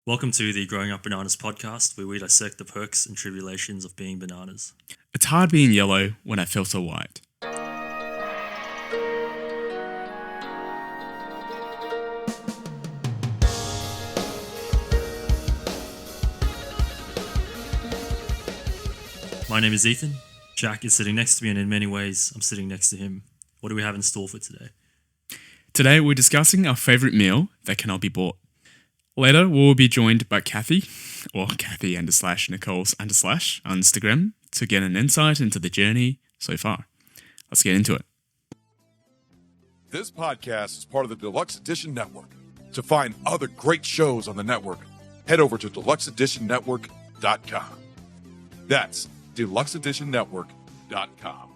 Welcome to the Growing Up Bananas podcast, where we dissect the perks and tribulations of being bananas. It's hard being yellow when I feel so white. My name is Ethan. Jack is sitting next to me, and in many ways, I'm sitting next to him. What do we have in store for today? Today we're discussing our favourite meal that cannot be bought. Later we'll be joined by Cathy, or Cathy _Nicole's _ on Instagram to get an insight into the journey so far. Let's get into it. This podcast is part of the Deluxe Edition Network. To find other great shows on the network, head over to deluxeeditionnetwork.com. That's deluxeeditionnetwork.com.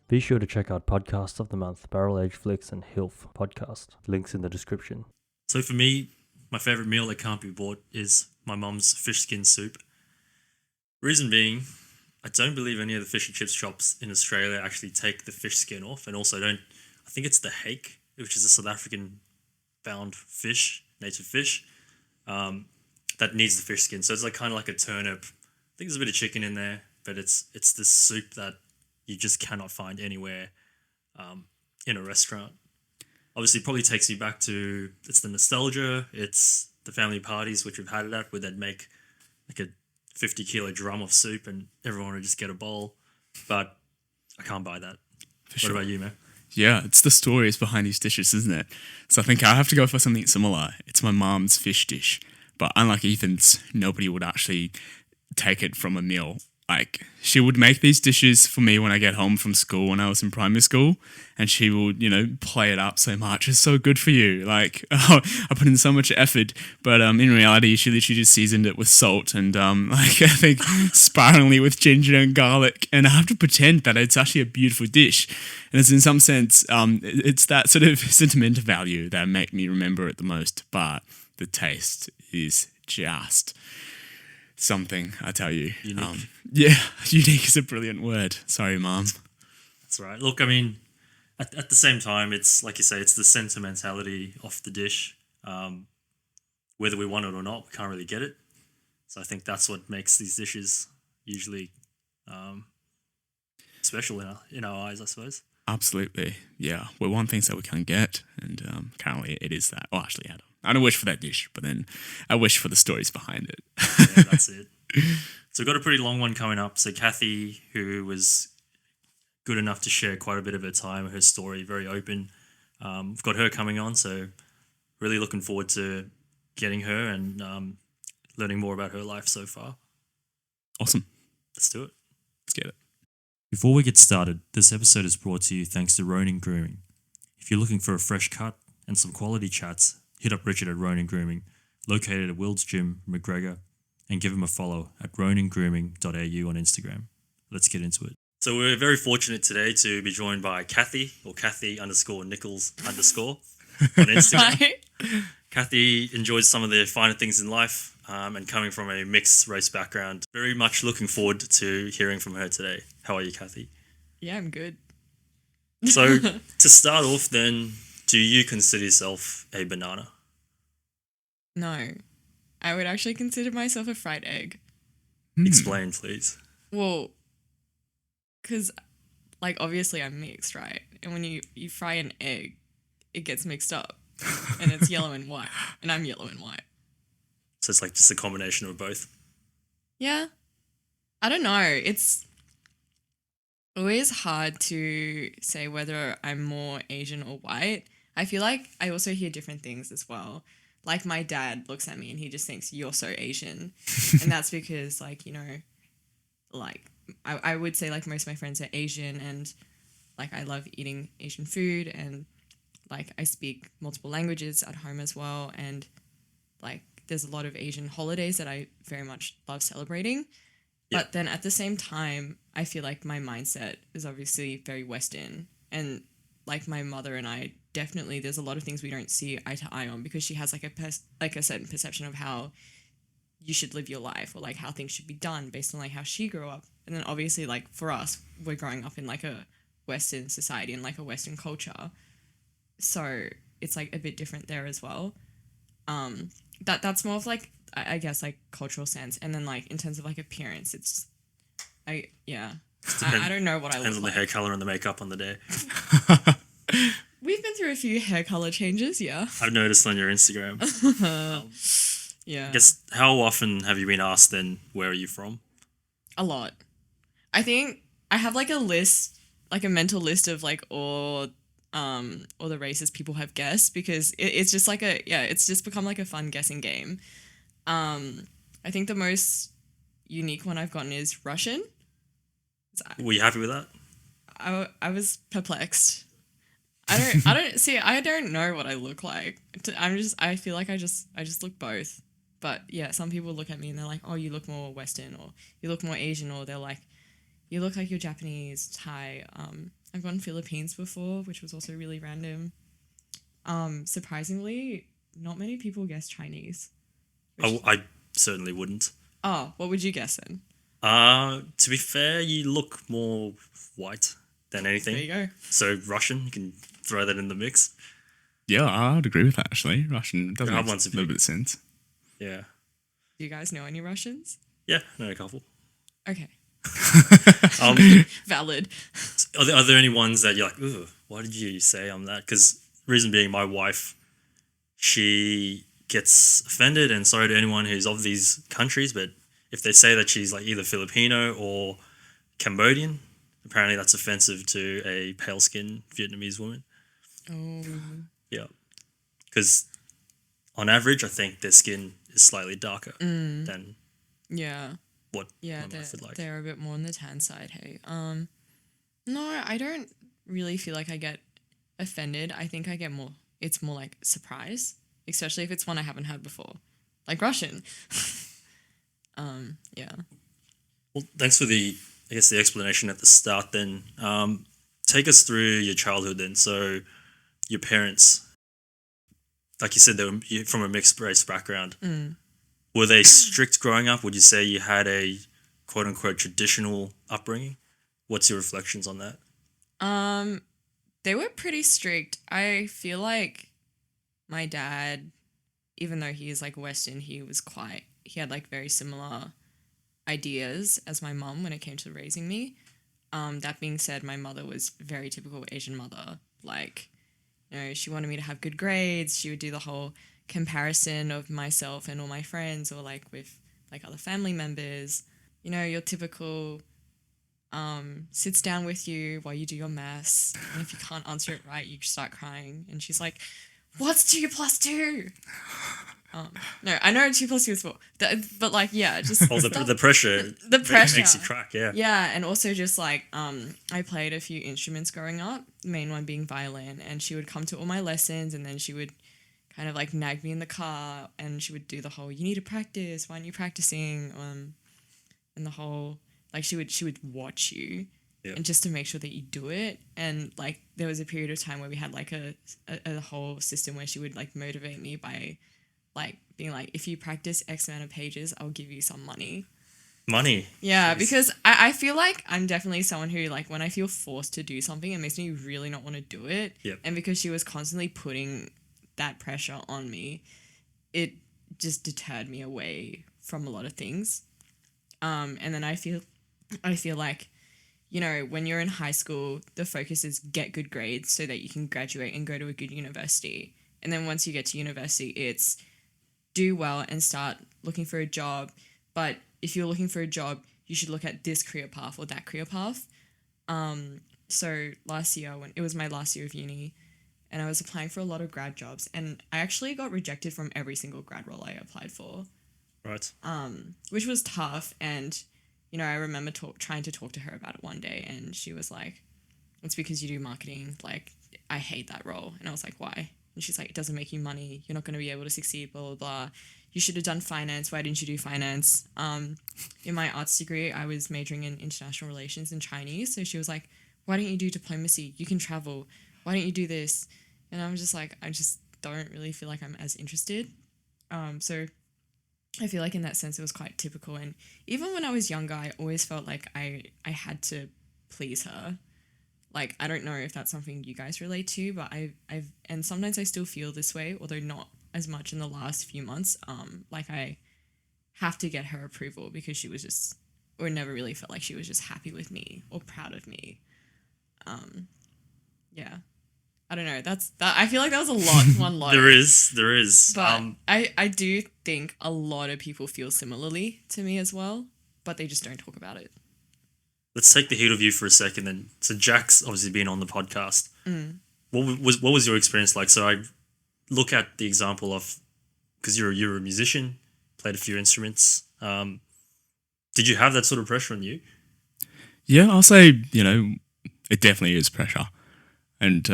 Be sure to check out Podcast of the Month, Barrel Age Flicks, and Hilf podcast. Links in the description. So for me, my favourite meal that can't be bought is my mum's fish skin soup. Reason being, I don't believe any of the fish and chips shops in Australia actually take the fish skin off, and also I think it's the hake, which is a South African bound fish, native fish, that needs the fish skin. So it's kind of like a turnip. I think there's a bit of chicken in there, but it's this soup that you just cannot find anywhere in a restaurant. Obviously, it probably takes you back to, it's the nostalgia, it's the family parties which we've had it at, where they'd make like a 50 kilo drum of soup and everyone would just get a bowl. But I can't buy that. What about you, man? Yeah, it's the stories behind these dishes, isn't it? So I think I have to go for something similar. It's my mom's fish dish. But unlike Ethan's, nobody would actually take it from a meal. Like, she would make these dishes for me when I get home from school when I was in primary school, and she would, play it up so much. It's so good for you. Like, I put in so much effort, but in reality, she literally just seasoned it with salt and, I think sparingly with ginger and garlic, and I have to pretend that it's actually a beautiful dish. And it's in some sense, it's that sort of sentimental value that make me remember it the most, but the taste is just something, I tell you. Unique. Unique is a brilliant word. Sorry, Mom. That's right. Look, I mean, at the same time, it's like you say, it's the sentimentality of the dish. Whether we want it or not, we can't really get it. So I think that's what makes these dishes usually special in our eyes, I suppose. Absolutely. Yeah. We want things that we can't get, and currently it is that. Well, actually, I don't wish for that dish, but then I wish for the stories behind it. Yeah, that's it. So we've got a pretty long one coming up. So Cathy, who was good enough to share quite a bit of her time, her story, very open. We've got her coming on, so really looking forward to getting her and learning more about her life so far. Awesome. Let's do it. Let's get it. Before we get started, this episode is brought to you thanks to Ronin Grooming. If you're looking for a fresh cut and some quality chats, hit up Richard at Ronin Grooming, located at Wills Gym, McGregor, and give him a follow at roningrooming.au on Instagram. Let's get into it. So we're very fortunate today to be joined by Cathy, or Cathy _Nichols_ on Instagram. Hi. Cathy enjoys some of the finer things in life, and coming from a mixed race background, very much looking forward to hearing from her today. How are you, Cathy? Yeah, I'm good. So to start off then, do you consider yourself a banana? No. I would actually consider myself a fried egg. Explain, please. Well, because, obviously I'm mixed, right? And when you fry an egg, it gets mixed up. And it's yellow and white. And I'm yellow and white. So it's just a combination of both? Yeah. I don't know. It's always hard to say whether I'm more Asian or white. I feel like I also hear different things as well. Like, my dad looks at me and he just thinks, you're so Asian. And that's because, I would say, most of my friends are Asian, and, I love eating Asian food, and, I speak multiple languages at home as well, and, there's a lot of Asian holidays that I very much love celebrating. Yeah. But then at the same time, I feel like my mindset is obviously very Western, and, my mother and I definitely, there's a lot of things we don't see eye to eye on, because she has a certain perception of how you should live your life, or how things should be done based on how she grew up. And then obviously for us, we're growing up in a Western society and a Western culture, so it's a bit different there as well. that's more of like I guess like cultural sense, and then like in terms of like appearance, it's I don't know what I Depends look on the like. hair color and the makeup on the day. We've been through a few hair color changes, yeah. I've noticed on your Instagram. Yeah. I guess, how often have you been asked then, where are you from? A lot. I think I have like a list, like a mental list of like all the races people have guessed, because it's just like it's just become like a fun guessing game. I think the most unique one I've gotten is Russian. Were you happy with that? I was perplexed. I don't know what I look like. I feel like I just look both. But yeah, some people look at me and they're like, "Oh, you look more Western," or "You look more Asian," or they're like, "You look like you're Japanese, Thai." I've gone Philippines before, which was also really random. Surprisingly, not many people guess Chinese. I certainly wouldn't. Oh, what would you guess then? To be fair, you look more white than anything. There you go. So Russian, you can throw that in the mix. Yeah, I'd agree with that actually. Russian does Yeah, make a one's a little bit- bit of sense. Yeah. Do you guys know any Russians? Yeah, know a couple. Okay, Um, valid. are there any ones that you're like, ooh, why did you say I'm that? Because reason being, my wife, she gets offended, and sorry to anyone who's of these countries, but if they say that she's like either Filipino or Cambodian, apparently that's offensive to a pale-skinned Vietnamese woman. Oh, Yeah. Because on average, I think their skin is slightly darker than yeah. what Yeah, my wife would like. they're a bit more on the tan side, hey. No, I don't really feel like I get offended. I think I get more, it's more like surprise, especially if it's one I haven't heard before, like Russian. Yeah. Well, thanks for the explanation at the start then. Take us through your childhood then. So your parents, like you said, they were from a mixed race background. Were they strict growing up? Would you say you had a quote unquote traditional upbringing? What's your reflections on that? They were pretty strict. I feel like my dad, even though he is like Western, he had like very similar ideas as my mum when it came to raising me. That being said, my mother was very typical Asian mother. Like, she wanted me to have good grades. She would do the whole comparison of myself and all my friends, or like with like other family members. Your typical sits down with you while you do your maths, and if you can't answer it right, you start crying. And she's like, "What's 2 + 2?" No, I know 2 + 2 is 4, but like, yeah, just The pressure. the pressure makes you crack. Yeah. Yeah, and also just like I played a few instruments growing up, the main one being violin, and she would come to all my lessons, and then she would kind of like nag me in the car, and she would do the whole, "You need to practice, why aren't you practicing?" And the whole, like, she would watch you. Yeah. And just to make sure that you do it. And like there was a period of time where we had like a whole system where she would like motivate me by like being like, "If you practice X amount of pages, I'll give you some money." Money. Yeah, Jeez. because I feel like I'm definitely someone who, like, when I feel forced to do something, it makes me really not want to do it. Yep. And because she was constantly putting that pressure on me, it just deterred me away from a lot of things. And then I feel like, when you're in high school, the focus is get good grades so that you can graduate and go to a good university. And then once you get to university, it's do well and start looking for a job. But if you're looking for a job, you should look at this career path or that career path. So last year, when it was my last year of uni, and I was applying for a lot of grad jobs, and I actually got rejected from every single grad role I applied for. Right. Which was tough. And, I remember trying to talk to her about it one day, and she was like, "It's because you do marketing. Like, I hate that role." And I was like, "Why?" And she's like, "It doesn't make you money. You're not going to be able to succeed, blah, blah, blah. You should have done finance. Why didn't you do finance?" In my arts degree, I was majoring in international relations and Chinese. So she was like, "Why don't you do diplomacy? You can travel. Why don't you do this?" And I'm just like, I just don't really feel like I'm as interested. So I feel like in that sense, it was quite typical. And even when I was younger, I always felt like I had to please her. Like, I don't know if that's something you guys relate to, but and sometimes I still feel this way, although not as much in the last few months. Like I have to get her approval because she was just, or never really felt like she was just happy with me or proud of me. Yeah. I don't know. That. I feel like that was a lot, one lot. There is. But I do think a lot of people feel similarly to me as well, but they just don't talk about it. Let's take the heat of you for a second then. So Jack's obviously been on the podcast. What was your experience like? So I look at the example of, because you're a musician, played a few instruments. Did you have that sort of pressure on you? Yeah, I'll say, it definitely is pressure. And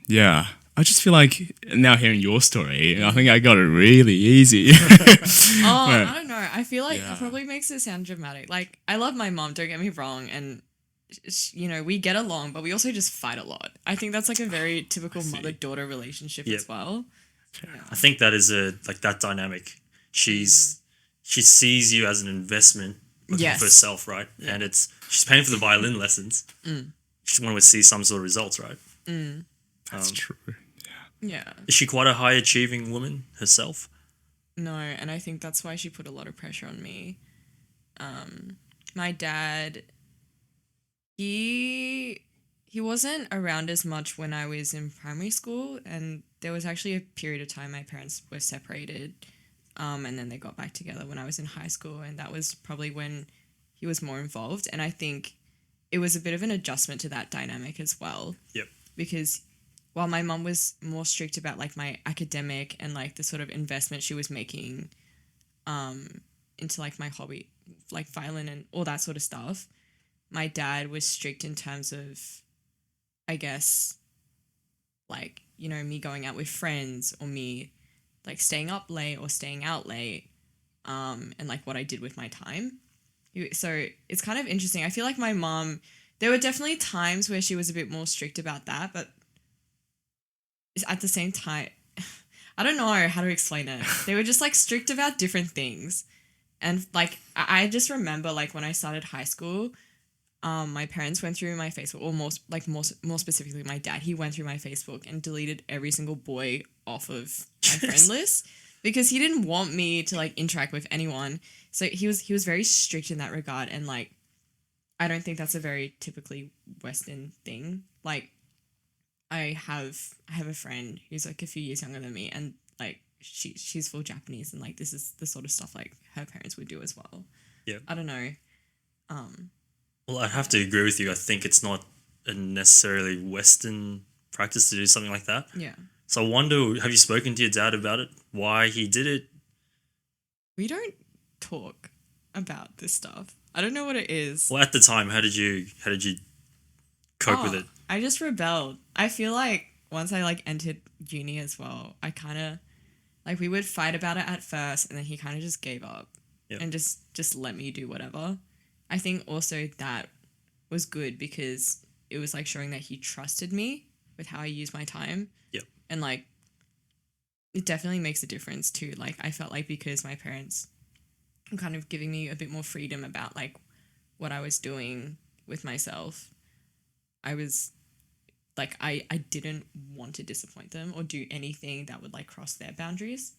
yeah, I just feel like now hearing your story, I think I got it really easy. I don't know. I feel like it probably makes it sound dramatic. Like, I love my mom, don't get me wrong. And, we get along, but we also just fight a lot. I think that's like a very typical mother-daughter relationship as well. Yeah. I think that is that dynamic. She sees you as an investment looking for herself, right? Yeah. And she's paying for the violin lessons. She wanted to see some sort of results, right? That's true. Yeah. Is she quite a high achieving woman herself? No, and I think that's why she put a lot of pressure on me. My dad, he wasn't around as much when I was in primary school, and there was actually a period of time my parents were separated, and then they got back together when I was in high school, and that was probably when he was more involved, and I think it was a bit of an adjustment to that dynamic as well. Yep. Because while my mum was more strict about like my academic and like the sort of investment she was making into like my hobby, like violin and all that sort of stuff, my dad was strict in terms of, I guess, like, me going out with friends or me like staying up late or staying out late, and like what I did with my time. So it's kind of interesting. I feel like my mom, there were definitely times where she was a bit more strict about that, but at the same time, I don't know how to explain it. They were just like strict about different things. And like, I just remember like when I started high school, my parents went through my Facebook, or more specifically my dad, he went through my Facebook and deleted every single boy off of my friend list because he didn't want me to like interact with anyone. So he was very strict in that regard, and like I don't think that's a very typically Western thing. Like I have a friend who's like a few years younger than me, and like she's full Japanese, and like this is the sort of stuff like her parents would do as well. Yeah. I don't know. Well, I have to agree with you. I think it's not a necessarily Western practice to do something like that. Yeah. So I wonder, have you spoken to your dad about it? Why he did it? We don't talk about this stuff. I don't know what it is. Well, at the time, how did you cope with it? I just rebelled. I feel like once I like entered uni as well, I kind of like we would fight about it at first, and then he kind of just gave up and just let me do whatever. I think also that was good because it was like showing that he trusted me with how I use my time. Yep. And like it definitely makes a difference too. Like I felt like because my parents were kind of giving me a bit more freedom about like what I was doing with myself, I was like I didn't want to disappoint them or do anything that would like cross their boundaries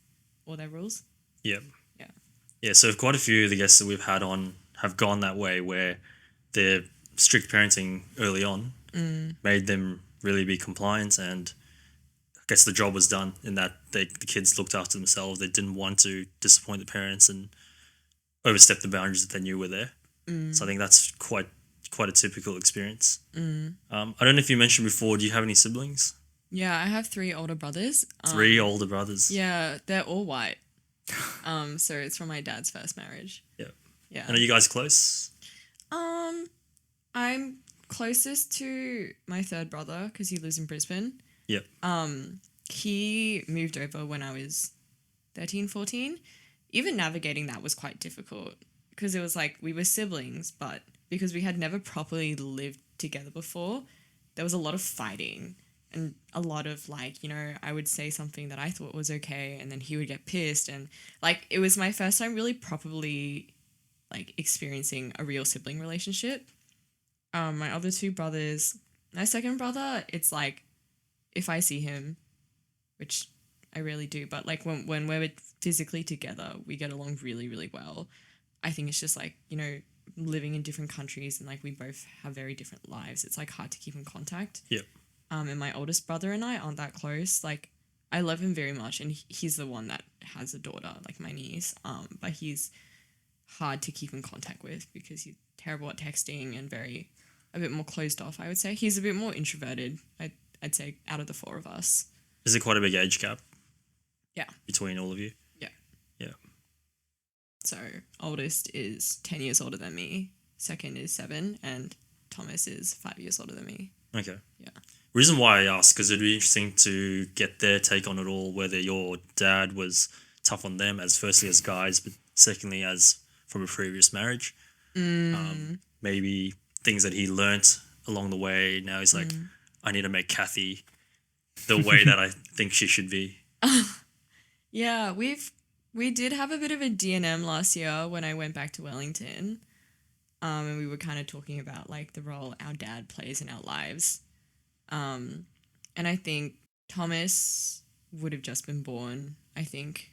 or their rules. Yep. Yeah. Yeah, so quite a few of the guests that we've had on have gone that way, where their strict parenting early on made them really be compliant, and I guess the job was done in that the kids looked after themselves. They didn't want to disappoint the parents and overstep the boundaries that they knew were there. So I think that's quite a typical experience. I don't know if you mentioned before, do you have any siblings? Yeah, I have 3 older brothers. 3 older brothers. Yeah, they're all white. So it's from my dad's first marriage. Yeah. Yeah. And are you guys close? I'm closest to my 3rd brother because he lives in Brisbane. Yep. He moved over when I was 13, 14. Even navigating that was quite difficult because it was like we were siblings, but because we had never properly lived together before, there was a lot of fighting and a lot of like, I would say something that I thought was okay and then he would get pissed, and like it was my first time really properly like experiencing a real sibling relationship. My other 2 brothers, my 2nd brother, it's like if I see him, which I really do. But like when we're physically together, we get along really, really well. I think it's just like, you know, living in different countries and like we both have very different lives. It's like hard to keep in contact. Yep. And my oldest brother and I aren't that close. Like I love him very much, and he's the one that has a daughter, like my niece. But he's hard to keep in contact with because he's terrible at texting and a bit more closed off, I would say. He's a bit more introverted, I'd say, out of the four of us. Is it quite a big age gap? Yeah. Between all of you? Yeah. Yeah. So oldest is 10 years older than me. Second is 7, and Thomas is 5 years older than me. Okay. Yeah. Reason why I asked, because it'd be interesting to get their take on it all, whether your dad was tough on them as firstly as guys, but secondly as from a previous marriage. Maybe things that he learnt along the way. Now he's like, I need to make Cathy the way that I think she should be. Yeah, we did have a bit of a D&M last year when I went back to Wellington. And we were kind of talking about like the role our dad plays in our lives. And I think Thomas would have just been born, I think,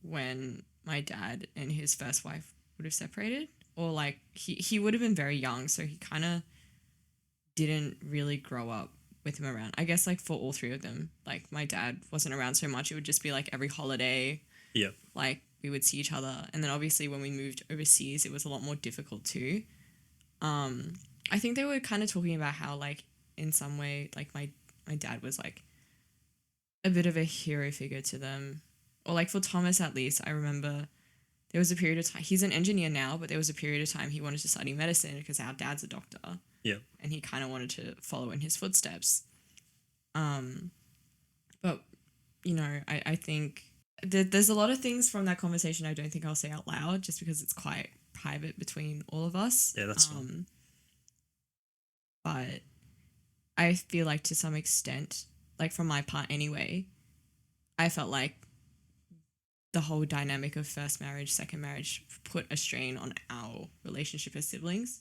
when my dad and his first wife would have separated. Or like he would have been very young, so he kind of didn't really grow up with him around. I guess like for all three of them, like my dad wasn't around so much. It would just be like every holiday. Yep. Like we would see each other. And then obviously when we moved overseas, it was a lot more difficult too. I think they were kind of talking about how like in some way, like my dad was like a bit of a hero figure to them. Or like for Thomas at least, I remember there was a period of time, he's an engineer now, but there was a period of time he wanted to study medicine because our dad's a doctor. Yeah. And he kind of wanted to follow in his footsteps. But, you know, I think there's a lot of things from that conversation I don't think I'll say out loud just because it's quite private between all of us. Yeah, that's fine. But I feel like to some extent, like from my part anyway, I felt like the whole dynamic of first marriage, second marriage put a strain on our relationship as siblings.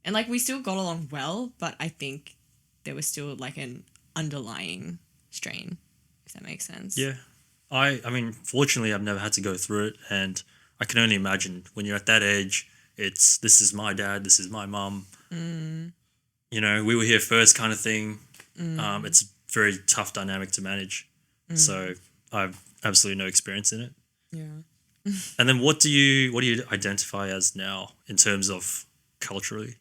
And like we still got along well, but I think there was still like an underlying strain, if that makes sense. Yeah. I mean, fortunately, I've never had to go through it, and I can only imagine when you're at that age, it's this is my dad, this is my mum. You know, we were here first kind of thing. It's a very tough dynamic to manage. So I've absolutely no experience in it. Yeah. And then what do you identify as now in terms of culturally?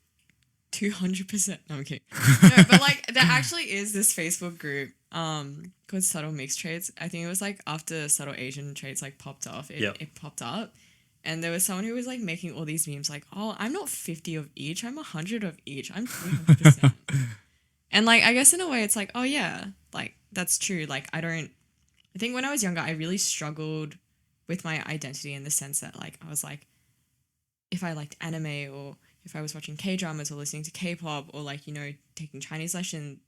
200%. No, I'm kidding. No, but like there actually is this Facebook group called Subtle Mixed Traits. I think it was like after Subtle Asian Traits like popped off, it popped up. And there was someone who was like making all these memes like, oh, I'm not 50 of each, I'm 100 of each. I'm 300%. And like I guess in a way it's like, oh yeah, like that's true. Like I think when I was younger I really struggled with my identity in the sense that like I was like, if I liked anime or if I was watching K-dramas or listening to K-pop or like, you know, taking Chinese lessons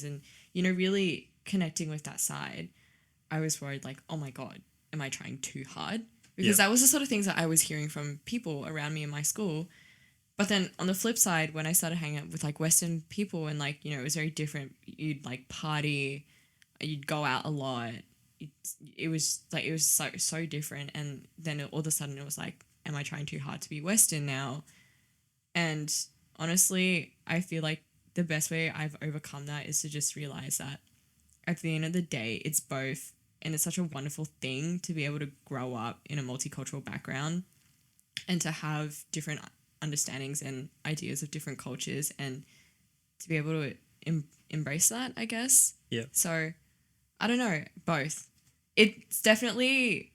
and, you know, really connecting with that side, I was worried like, oh my God, am I trying too hard? Because that was the sort of things that I was hearing from people around me in my school. But then on the flip side, when I started hanging out with like Western people and like, you know, it was very different. You'd like party, you'd go out a lot. It was so different. And then all of a sudden it was like, am I trying too hard to be Western now? And honestly, I feel like the best way I've overcome that is to just realize that at the end of the day, it's both. And it's such a wonderful thing to be able to grow up in a multicultural background and to have different understandings and ideas of different cultures and to be able to embrace that, I guess. Yeah. So, I don't know, both. It's definitely...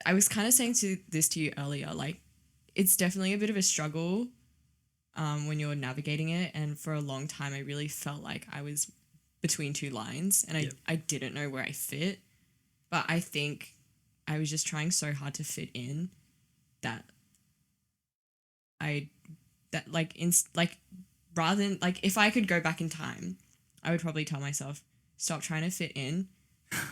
I was kind of saying this to you earlier, like, it's definitely a bit of a struggle when you're navigating it. And for a long time, I really felt like I was between two lines and I didn't know where I fit. But I think I was just trying so hard to fit in that rather than, like, if I could go back in time, I would probably tell myself, stop trying to fit in.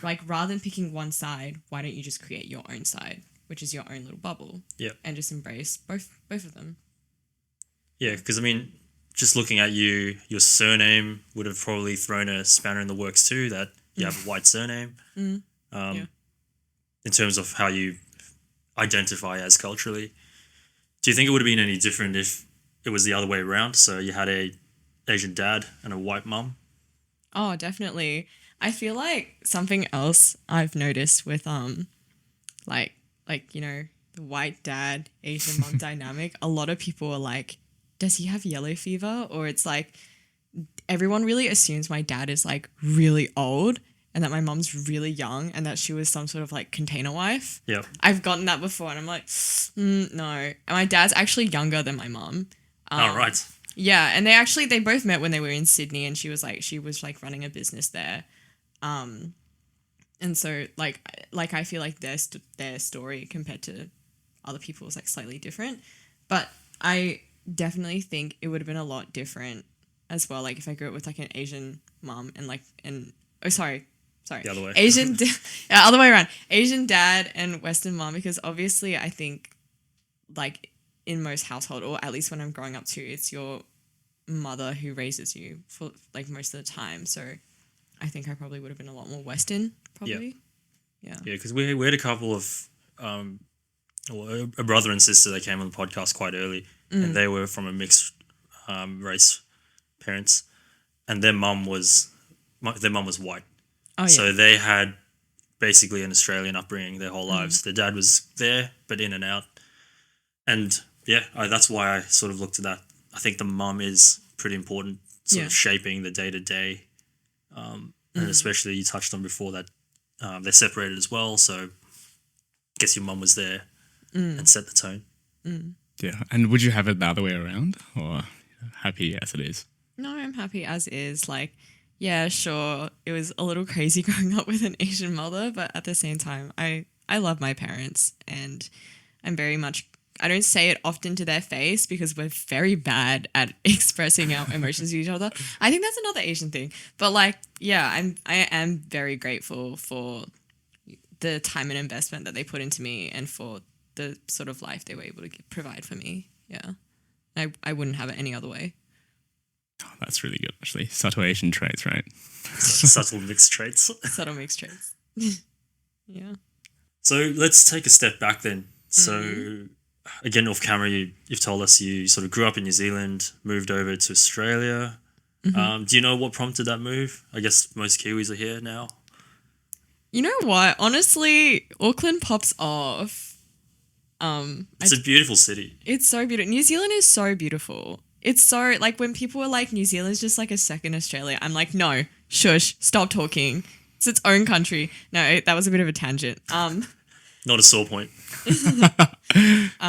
Like, rather than picking one side, why don't you just create your own side, which is your own little bubble? Yeah. And just embrace both of them. Yeah, because I mean, just looking at you, your surname would have probably thrown a spanner in the works too, that you have a white surname. Yeah. In terms of how you identify as culturally. Do you think it would have been any different if it was the other way around? So you had a Asian dad and a white mum? Oh, definitely. I feel like something else I've noticed with like the white dad Asian mom dynamic, a lot of people are like, does he have yellow fever? Or it's like everyone really assumes my dad is like really old and that my mom's really young and that she was some sort of like container wife. Yeah. I've gotten that before and I'm like, no. And my dad's actually younger than my mom. Oh, right. Yeah, and they both met when they were in Sydney, and she was running a business there, and so like I feel like their story compared to other people is like slightly different, but I definitely think it would have been a lot different as well. Like if I grew up with like an Asian mom sorry, The other way. other way around, Asian dad and Western mom, because obviously I think like in most household, or at least when I'm growing up too, it's your mother who raises you for like most of the time. So I think I probably would have been a lot more Western, probably. Yeah. Yeah, because we had a couple of, a brother and sister that came on the podcast quite early, and they were from a mixed race parents, and their mum was white. Oh yeah. So they had basically an Australian upbringing their whole lives. Their dad was there, but in and out. And yeah, that's why I sort of looked at that. I think the mum is pretty important, sort of shaping the day-to-day. And especially you touched on before that they're separated as well. So I guess your mum was there and set the tone. Yeah. And would you have it the other way around, or happy as it is? No, I'm happy as is. Like, yeah, sure, it was a little crazy growing up with an Asian mother, but at the same time, I love my parents, and I'm very much, I don't say it often to their face because we're very bad at expressing our emotions to each other. I think that's another Asian thing. But like, yeah, I am very grateful for the time and investment that they put into me and for the sort of life they were able to provide for me. Yeah. I wouldn't have it any other way. Oh, that's really good, actually. Subtle Asian traits, right? Subtle mixed traits. Subtle mixed traits. Yeah. So let's take a step back then. So again, off camera, you've told us you sort of grew up in New Zealand, moved over to Australia. Do you know what prompted that move? I guess most Kiwis are here now. You know what? Honestly, Auckland pops off. It's a beautiful city. It's so beautiful. New Zealand is so beautiful. It's so, like, when people are like, New Zealand's just like a second Australia, I'm like, no, shush, stop talking. It's its own country. No, that was a bit of a tangent. Not a sore point.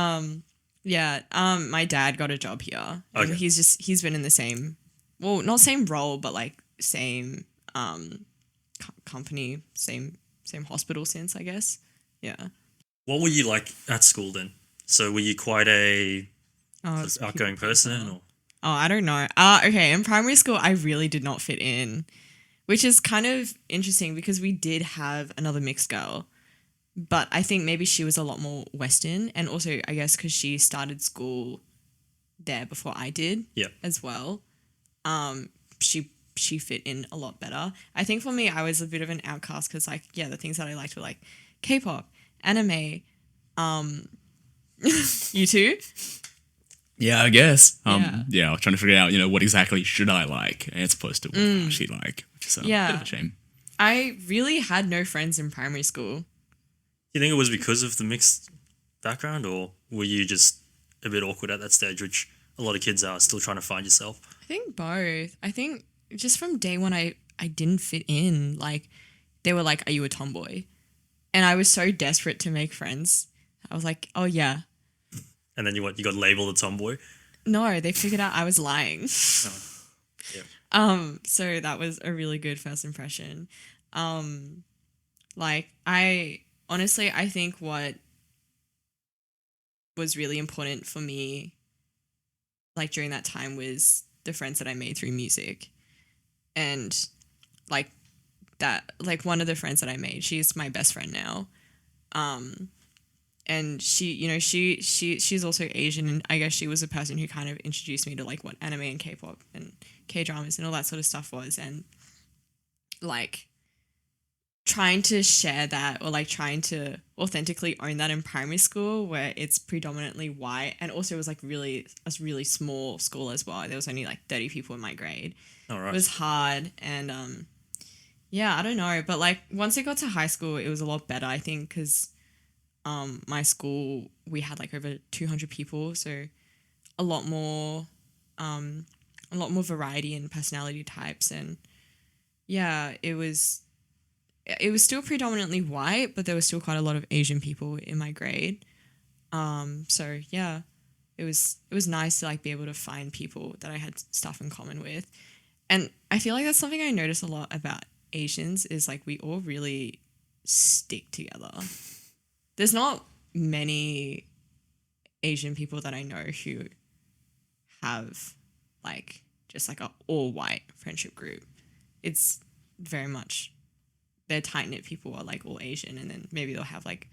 My dad got a job here. And Okay. he's been in the same, well, not same role, but like same company, same hospital since, I guess. Yeah. What were you like at school then? So were you quite a It's outgoing people person? pleaser. Or? Oh, I don't know. Okay, in primary school, I really did not fit in, which is kind of interesting because we did have another mixed girl, but I think maybe she was a lot more Western, and also I guess because she started school there before I did, as well. She fit in a lot better. I think for me, I was a bit of an outcast because like the things that I liked were like K-pop, anime. You too? Yeah, I guess. Yeah. I was trying to figure out, what exactly should I like as opposed to what I actually like, which is a bit of a shame. I really had no friends in primary school. Do you think it was because of the mixed background, or were you just a bit awkward at that stage, which a lot of kids are still trying to find yourself? I think both. I think just from day one, I didn't fit in. Like, they were like, are you a tomboy? And I was so desperate to make friends. I was like, oh, yeah. And then you got labeled a tomboy? No, they figured out I was lying. Yeah. So that was a really good first impression. I think what was really important for me, like during that time, was the friends that I made through music. And one of the friends that I made, she's my best friend now. and she's also Asian, and I guess she was the person who kind of introduced me to like what anime and K-pop and K-dramas and all that sort of stuff was, and like trying to share that or like trying to authentically own that in primary school where it's predominantly white, and also it was like a really small school as well. There was only like 30 people in my grade. All right. It was hard, and yeah, I don't know, but like once it got to high school, it was a lot better, I think, because my school, we had like over 200 people, so a lot more variety in personality types, and yeah, it was still predominantly white, but there was still quite a lot of Asian people in my grade. So yeah, it was nice to like be able to find people that I had stuff in common with, and I feel like that's something I notice a lot about Asians is like we all really stick together. There's not many Asian people that I know who have like just like a all white friendship group. It's very much they're tight-knit people are like all Asian, and then maybe they'll have like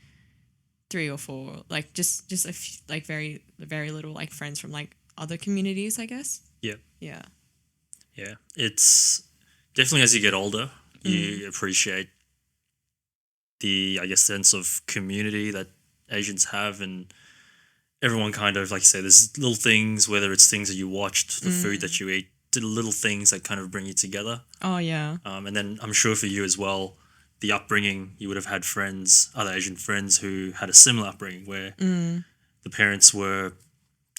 3 or 4 like just a few, like very very little like friends from like other communities, I guess. Yeah. It's definitely, as you get older, you appreciate the, I guess, sense of community that Asians have, and everyone kind of, like you say, there's little things, whether it's things that you watched, the food that you eat, the little things that kind of bring you together. Oh yeah. And then I'm sure for you as well, the upbringing, you would have had friends, other Asian friends who had a similar upbringing where the parents were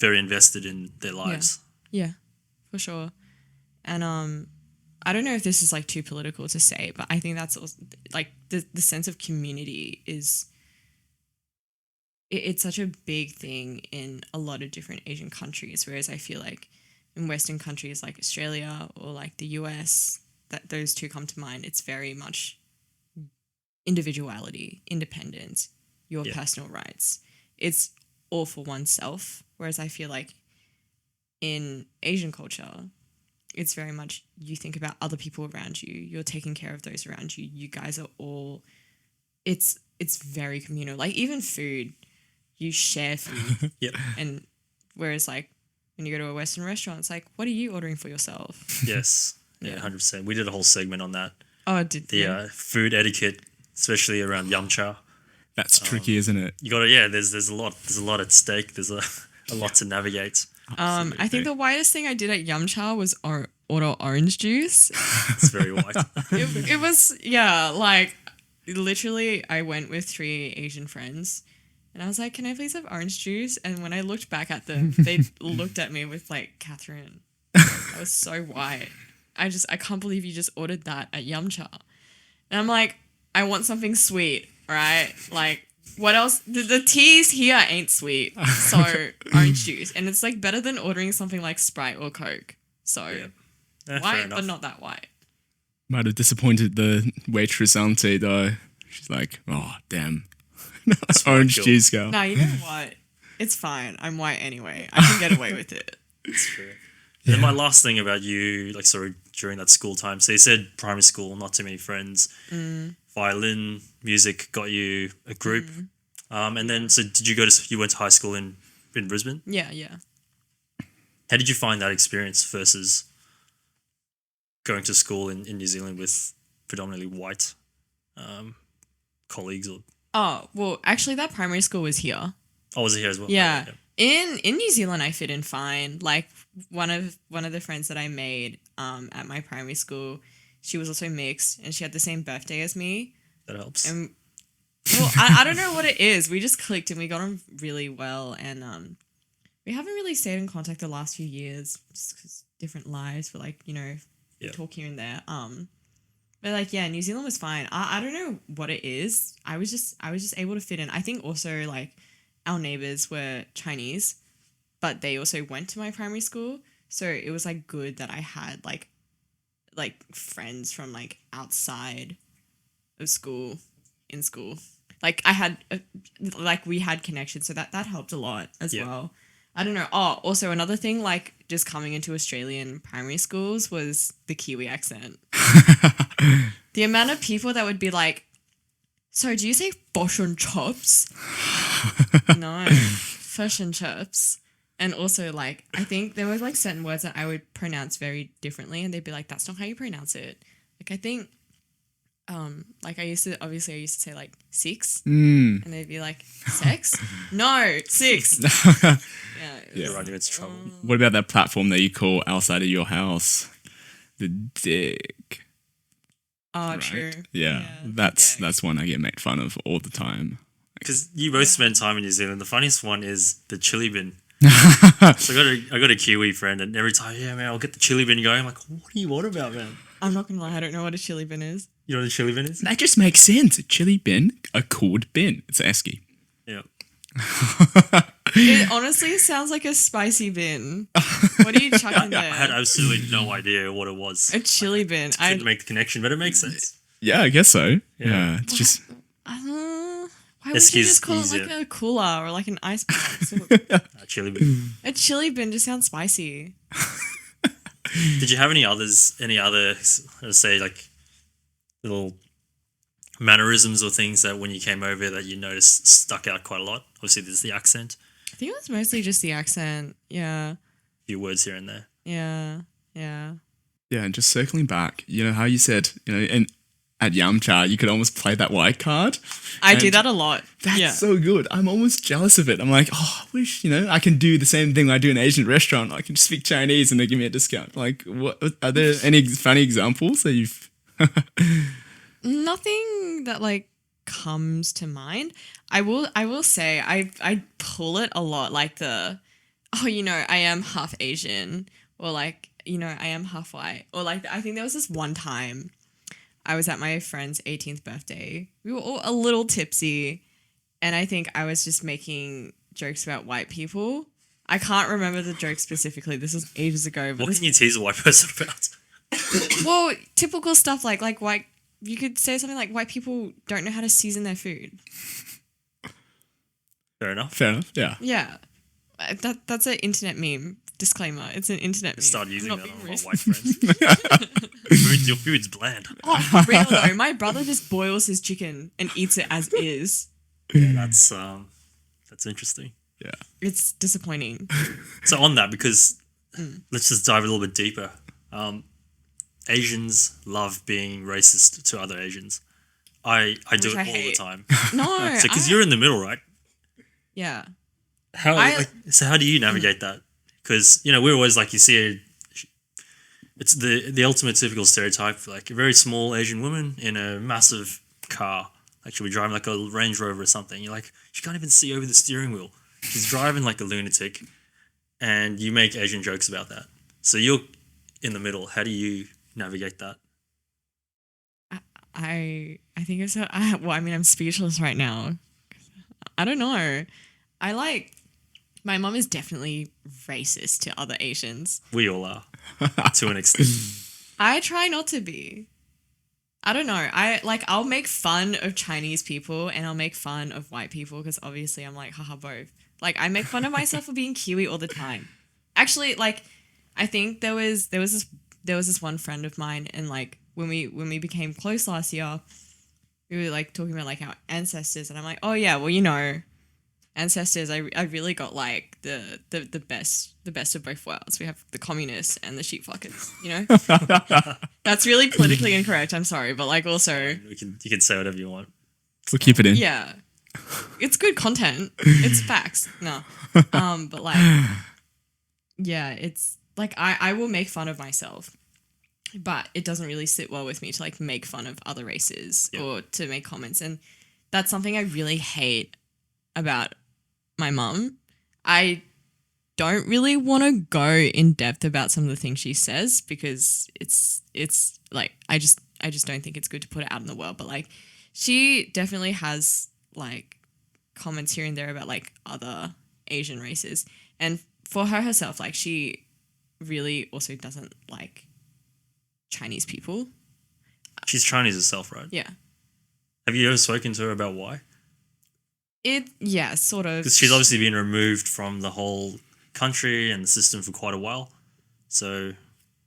very invested in their lives. Yeah, for sure. And I don't know if this is like too political to say, but I think that's also, like the sense of community is it's such a big thing in a lot of different Asian countries, whereas I feel like in Western countries like Australia or like the US, that those two come to mind, it's very much individuality, independence, your personal rights. It's all for oneself, whereas I feel like in Asian culture, it's very much you think about other people around you. You're taking care of those around you. You guys are all. It's very communal. Like even food, you share food. Yep. And whereas like when you go to a Western restaurant, it's like, what are you ordering for yourself? Yes. Yeah, 100%. We did a whole segment on that. Oh, did the food etiquette, especially around yumcha. That's tricky, isn't it? You got to there's a lot at stake. There's a lot to navigate. I think the whitest thing I did at Yumcha was order orange juice. It's very white. It was, yeah, like literally I went with 3 Asian friends and I was like, can I please have orange juice? And when I looked back at them, they looked at me with like, Catherine, I was so white. I can't believe you just ordered that at Yumcha. And I'm like, I want something sweet, right? Like, what else? The teas here ain't sweet. So orange juice. And it's like better than ordering something like Sprite or Coke. So white, but not that white. Might have disappointed the waitress auntie though. She's like, oh, damn. Orange juice girl. No, you know what? It's fine. I'm white anyway. I can get away with it. It's true. Yeah. And my last thing about you, like, sorry, during that school time. So you said primary school, not too many friends. Violin, music got you a group. And then, so did you you went to high school in Brisbane? Yeah. How did you find that experience versus going to school in New Zealand with predominantly white colleagues? Oh, well, actually that primary school was here. Oh, was it here as well? Yeah. In New Zealand, I fit in fine. Like one of the friends that I made at my primary school, she was also mixed and she had the same birthday as me. That helps. And well, I don't know what it is. We just clicked and we got on really well, and we haven't really stayed in contact the last few years just because different lives. But like we talk here and there. But like New Zealand was fine. I don't know what it is. I was just able to fit in. I think also like our neighbors were Chinese, but they also went to my primary school, so it was like good that I had like friends from like outside of school in school. Like I had like we had connections, so that helped a lot as well. I don't know. Oh, also another thing, like just coming into Australian primary schools was the Kiwi accent. The amount of people that would be like, so do you say bosh and chops? No, fish and chips. And also, like, I think there were like certain words that I would pronounce very differently, and they'd be like, "That's not how you pronounce it." Like, I think, like I used to say like six, and they'd be like, "Sex? No, six." Yeah, You're running into trouble. What about that platform that you call outside of your house? The dick. Oh, Right? true. Yeah, the that's dick. one I get made fun of all the time. Because you both spend time in New Zealand. The funniest one is the chili bin. So I got a Kiwi friend, and every time, yeah, man, I'll get the chili bin going. I'm like, what do you want about, man? I'm not gonna lie, I don't know what a chili bin is. You know what a chili bin is? That just makes sense. A chili bin, a cooled bin. It's esky. Yeah. It honestly sounds like a spicy bin. What are you chucking I had there? absolutely no idea what it was. A chili bin. I couldn't make the connection, but it makes sense. Yeah, I guess so. Yeah. Yeah, it's just Why would you Esky's just call easier. it like a cooler or like an ice box? A chili bin. A chili bin just sounds spicy. Did you have any other, let's say, like, little mannerisms or things that when you came over that you noticed stuck out quite a lot? Obviously, there's the accent, I think it was mostly just the accent. Yeah. a few words here and there. Yeah. yeah. And just circling back, you know how you said, at Yamcha you could almost play that white card. I do And that a lot. That's yeah. so good. I'm almost jealous of it. I'm like, oh, I wish, I can do the same thing I do in an Asian restaurant. I can just speak Chinese and they give me a discount. Like, what are there any funny examples that you've... Nothing that like comes to mind. I will say I pull it a lot, like I am half Asian, or like, I am half white, or like I think there was this one time I was at my friend's 18th birthday. We were all a little tipsy, and I think I was just making jokes about white people. I can't remember the joke specifically. This was ages ago. But What can you tease a white person about? well, typical stuff like white. You could say something like white people don't know how to season their food. Fair enough. Fair enough, yeah. Yeah, that's an internet meme. Disclaimer: it's an internet meme. Start using I'm that not on being my racist. white friends. Your food's bland. Oh, for real though, my brother just boils his chicken and eats it as is. Yeah, that's interesting. Yeah. It's disappointing. So on that, because let's just dive a little bit deeper. Asians love being racist to other Asians. I do Which it I all the hate. time. No, So because you're in the middle, right? yeah. So how do you navigate that? Because we're always like, you see it's the ultimate typical stereotype, like a very small Asian woman in a massive car, like she'll be driving like a Range Rover or something. You're like, she can't even see over the steering wheel. She's driving like a lunatic, and you make Asian jokes about that. So you're in the middle. How do you navigate that? I think it's I'm speechless right now. I don't know. My mom is definitely racist to other Asians. We all are, to an extent. I try not to be. I don't know. I'll make fun of Chinese people and I'll make fun of white people because obviously I'm like, haha, both. Like, I make fun of myself for being Kiwi all the time. Actually, like, I think there was this one friend of mine, and like when we became close last year, we were like talking about like our ancestors, and I'm like, oh yeah, well, ancestors, I really got like the best of both worlds. We have the communists and the sheep fuckers, That's really politically incorrect. I'm sorry, but like also, You can say whatever you want. We'll keep it in. yeah, it's good content. It's facts. No, but like, yeah, it's like I will make fun of myself, but it doesn't really sit well with me to like make fun of other races or to make comments, and that's something I really hate about my mum. I don't really want to go in depth about some of the things she says because it's like I just don't think it's good to put it out in the world, but like she definitely has like comments here and there about like other Asian races, and for her herself, like she really also doesn't like Chinese people. She's Chinese herself, right? Yeah. Have you ever spoken to her about why? Yeah, sort of. Because she's obviously been removed from the whole country and the system for quite a while. So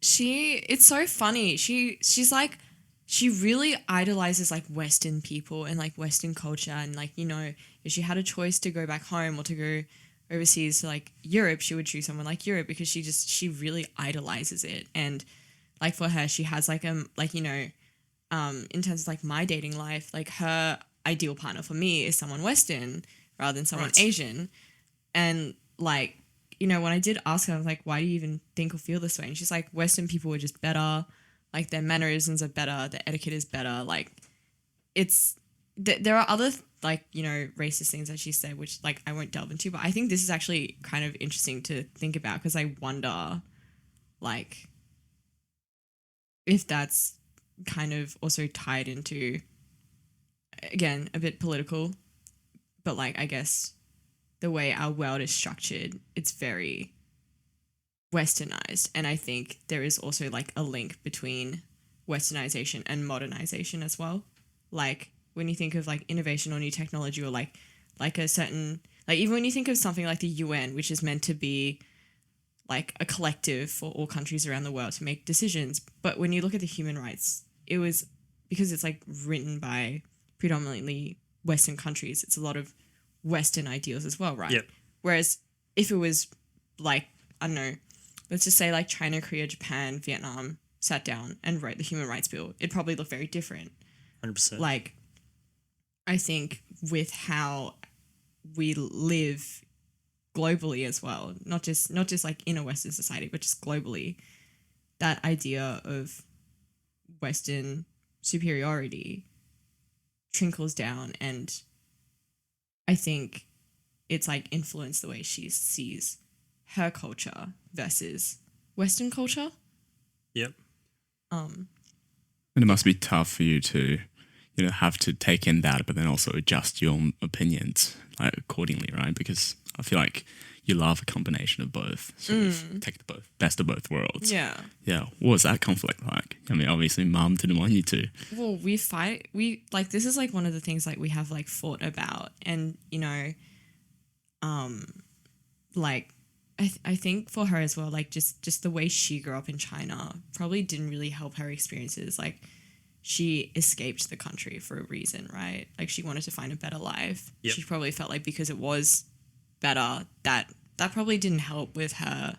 It's so funny. She's like she really idolizes like Western people and like Western culture, and like, you know, if she had a choice to go back home or to go overseas to like Europe, she would choose someone like Europe because she really idolizes it. And like for her, she has like like, you know, in terms of like my dating life, like her ideal partner for me is someone Western rather than someone Asian. And like, you know, when I did ask her, I was like, why do you even think or feel this way? And she's like, Western people are just better. Like their mannerisms are better. Their etiquette is better. Like it's, there are other like, you know, racist things that she said, which like I won't delve into, but I think this is actually kind of interesting to think about because I wonder like if that's kind of also tied into, again, a bit political, but like I guess the way our world is structured, it's very westernized. And I think there is also like a link between westernization and modernization as well. Like when you think of like innovation or new technology or like a certain, like even when you think of something like the UN, which is meant to be like a collective for all countries around the world to make decisions. But when you look at the human rights, it was because it's like written by predominantly Western countries. It's a lot of Western ideals as well, right? Yep. Whereas if it was like, I don't know, let's just say like China, Korea, Japan, Vietnam sat down and wrote the human rights bill, it'd probably look very different. 100%. Like, I think with how we live globally as well, not just like in a Western society, but just globally, that idea of Western superiority trickles down, and I think it's like influenced the way she sees her culture versus Western culture. Yep. And it must be tough for you to, you know, have to take in that, but then also adjust your opinions like accordingly, right? Because I feel like you love a combination of both. So take the best of both worlds. Yeah. Yeah. What was that conflict like? I mean, obviously, mum didn't want you to. Well, we fight. We like this is like one of the things like we have like fought about, and you know, like I think for her as well, like just the way she grew up in China probably didn't really help her experiences. Like she escaped the country for a reason, right? Like she wanted to find a better life. Yep. She probably felt like because it was better, that probably didn't help with her,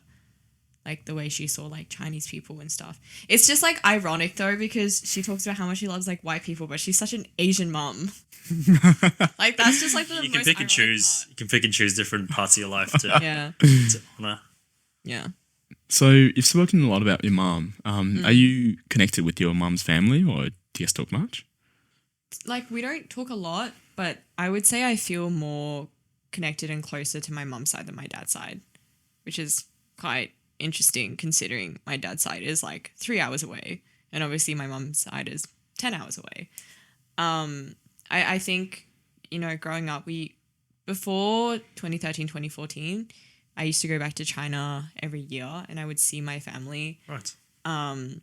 like the way she saw like Chinese people and stuff. It's just like ironic though, because she talks about how much she loves like white people, but she's such an Asian mum. Like that's just like the You most can pick and ironic choose. part. You can pick and choose different parts of your life to, Yeah. to honor. Yeah. So you've spoken a lot about your mum. Are you connected with your mum's family, or do you guys talk much? Like we don't talk a lot, but I would say I feel more connected and closer to my mum's side than my dad's side, which is quite interesting considering my dad's side is like 3 hours away, and obviously my mum's side is 10 hours away. I think, you know, growing up, before 2013, 2014, I used to go back to China every year and I would see my family. Right. And,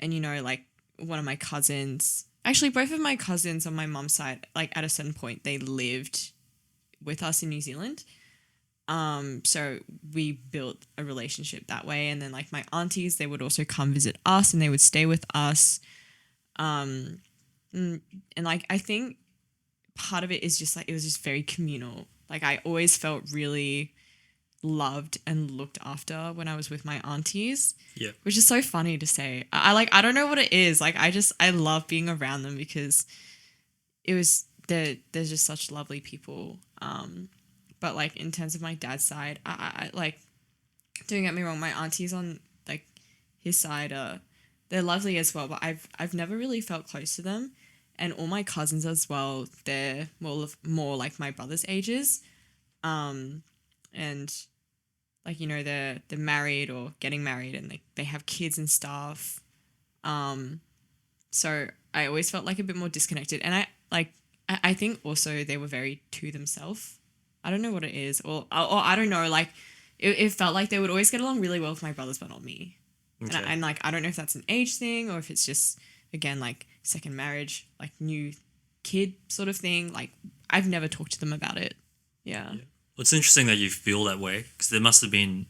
you know, like one of my cousins, actually both of my cousins on my mum's side, like at a certain point, they lived with us in New Zealand. So we built a relationship that way. And then like my aunties, they would also come visit us and they would stay with us. And like, I think part of it is just like, it was just very communal. Like I always felt really loved and looked after when I was with my aunties. Yeah. Which is so funny to say. I don't know what it is. Like I love being around them because they're just such lovely people. But like in terms of my dad's side, I like, don't get me wrong, my aunties on like his side they're lovely as well, but I've never really felt close to them. And all my cousins as well, they're more like my brother's ages. And like, you know, they're married or getting married and they have kids and stuff. So I always felt like a bit more disconnected. And I think also they were very to themselves. I don't know what it is, or I don't know, like it felt like they would always get along really well with my brothers, but not me. Okay. And like, I don't know if that's an age thing or if it's just, again, like second marriage, like new kid sort of thing. Like I've never talked to them about it. Yeah. Well, it's interesting that you feel that way because there must have been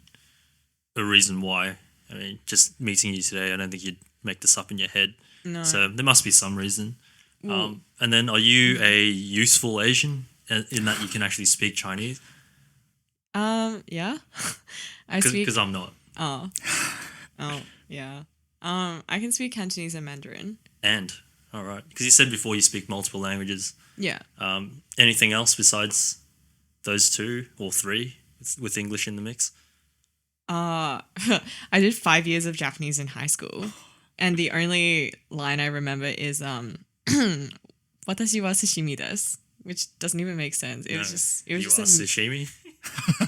a reason why. I mean, just meeting you today, I don't think you'd make this up in your head. No. So there must be some reason. And then, are you a useful Asian in that you can actually speak Chinese? Yeah. I speak. Because I'm not. Oh. Yeah. I can speak Cantonese and Mandarin. And all right, because you said before you speak multiple languages. Yeah. Anything else besides those two or three with English in the mix? I did 5 years of Japanese in high school, and the only line I remember is "Watashi wa sushimi desu," which doesn't even make sense. It was just you just are a, sashimi.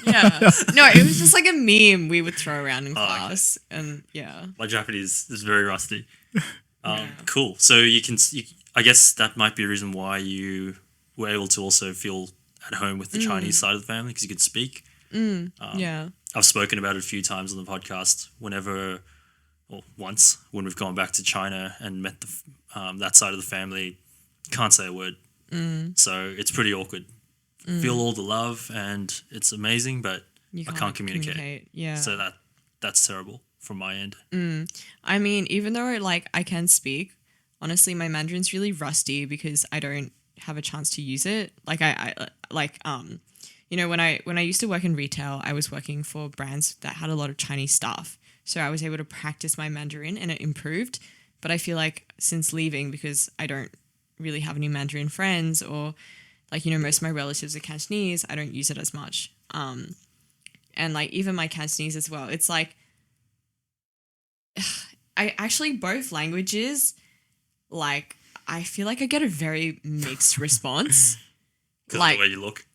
yeah. No, it was just like a meme we would throw around in class, and yeah. My Japanese is very rusty. Yeah. Cool. So I guess that might be a reason why you were able to also feel at home with the Chinese side of the family, because you could speak. Yeah. I've spoken about it a few times on the podcast. Once when we've gone back to China and met that side of the family, can't say a word. So it's pretty awkward. Feel all the love and it's amazing, but You I can't communicate. Yeah. So that's terrible from my end. I mean, even though like I can speak, honestly, my Mandarin's really rusty because I don't have a chance to use it. Like when I used to work in retail, I was working for brands that had a lot of Chinese staff. So I was able to practice my Mandarin and it improved. But I feel like since leaving, because I don't really have any Mandarin friends, or like, most of my relatives are Cantonese, I don't use it as much. And like even my Cantonese as well, it's like I actually, both languages, like I feel like I get a very mixed response. Because Like- of the way you look.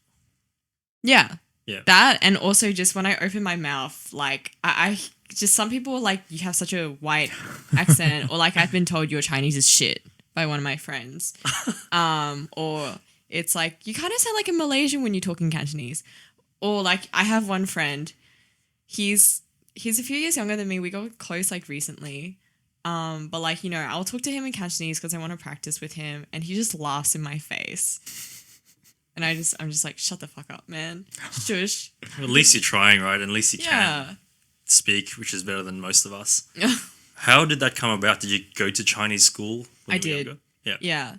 Yeah. Yeah. That, and also just when I open my mouth, like I just, some people are like, you have such a white accent, or like I've been told your Chinese is shit by one of my friends. Or it's like, you kind of sound like a Malaysian when you're talking Cantonese. Or like I have one friend, he's a few years younger than me. We got close like recently. But like, I'll talk to him in Cantonese because I want to practice with him, and he just laughs in my face. And I'm just like, shut the fuck up, man. Shush. Well, at least you're trying, right? At least you Yeah. can speak, which is better than most of us. How did that come about? Did you go to Chinese school when I you were did. younger? Yeah. Yeah.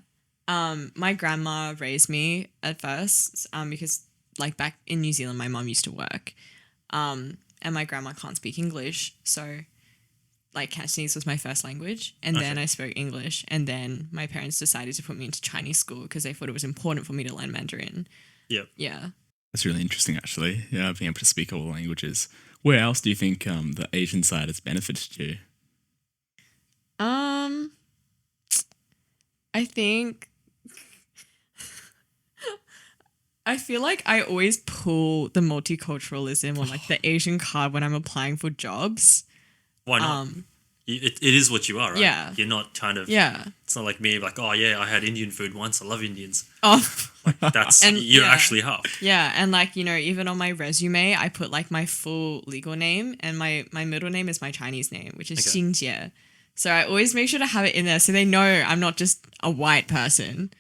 My grandma raised me at first, because like back in New Zealand, my mum used to work. And my grandma can't speak English. So like Cantonese was my first language, and then I spoke English, and then my parents decided to put me into Chinese school because they thought it was important for me to learn Mandarin. Yep. Yeah. That's really interesting, actually. Yeah, being able to speak all the languages. Where else do you think the Asian side has benefited you? I think I feel like I always pull the multiculturalism or like the Asian card when I'm applying for jobs. Why not? It is what you are, right? Yeah. You're not kind of... Yeah. It's not like me, like, oh, yeah, I had Indian food once. I love Indians. Oh. That's... And, you're yeah. actually half. Yeah, and like, even on my resume, I put like my full legal name, and my middle name is my Chinese name, which is Okay. Xinjie. So I always make sure to have it in there so they know I'm not just a white person.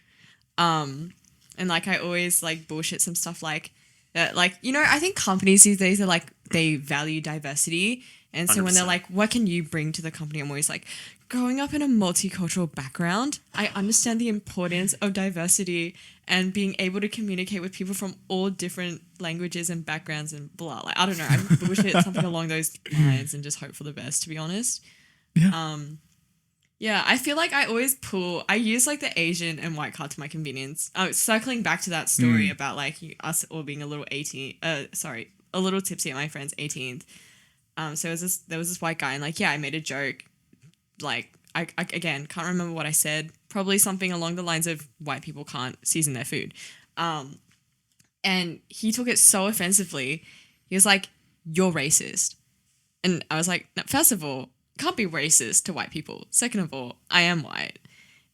And like I always like bullshit some stuff like that. Like, I think companies these days are like, they value diversity. And so when they're 100%. like, what can you bring to the company? I'm always like, growing up in a multicultural background, I understand the importance of diversity and being able to communicate with people from all different languages and backgrounds and blah. Like, I don't know. I bullshit something along those lines and just hope for the best, to be honest. Yeah. Yeah, I feel like I use like the Asian and white card to my convenience. Circling back to that story about like us all being a little a little tipsy at my friend's 18th. So there was this white guy, and like, yeah, I made a joke. Like, I again can't remember what I said. Probably something along the lines of white people can't season their food. And he took it so offensively. He was like, "You're racist," and I was like, no, first of all, can't be racist to white people. Second of all, I am white.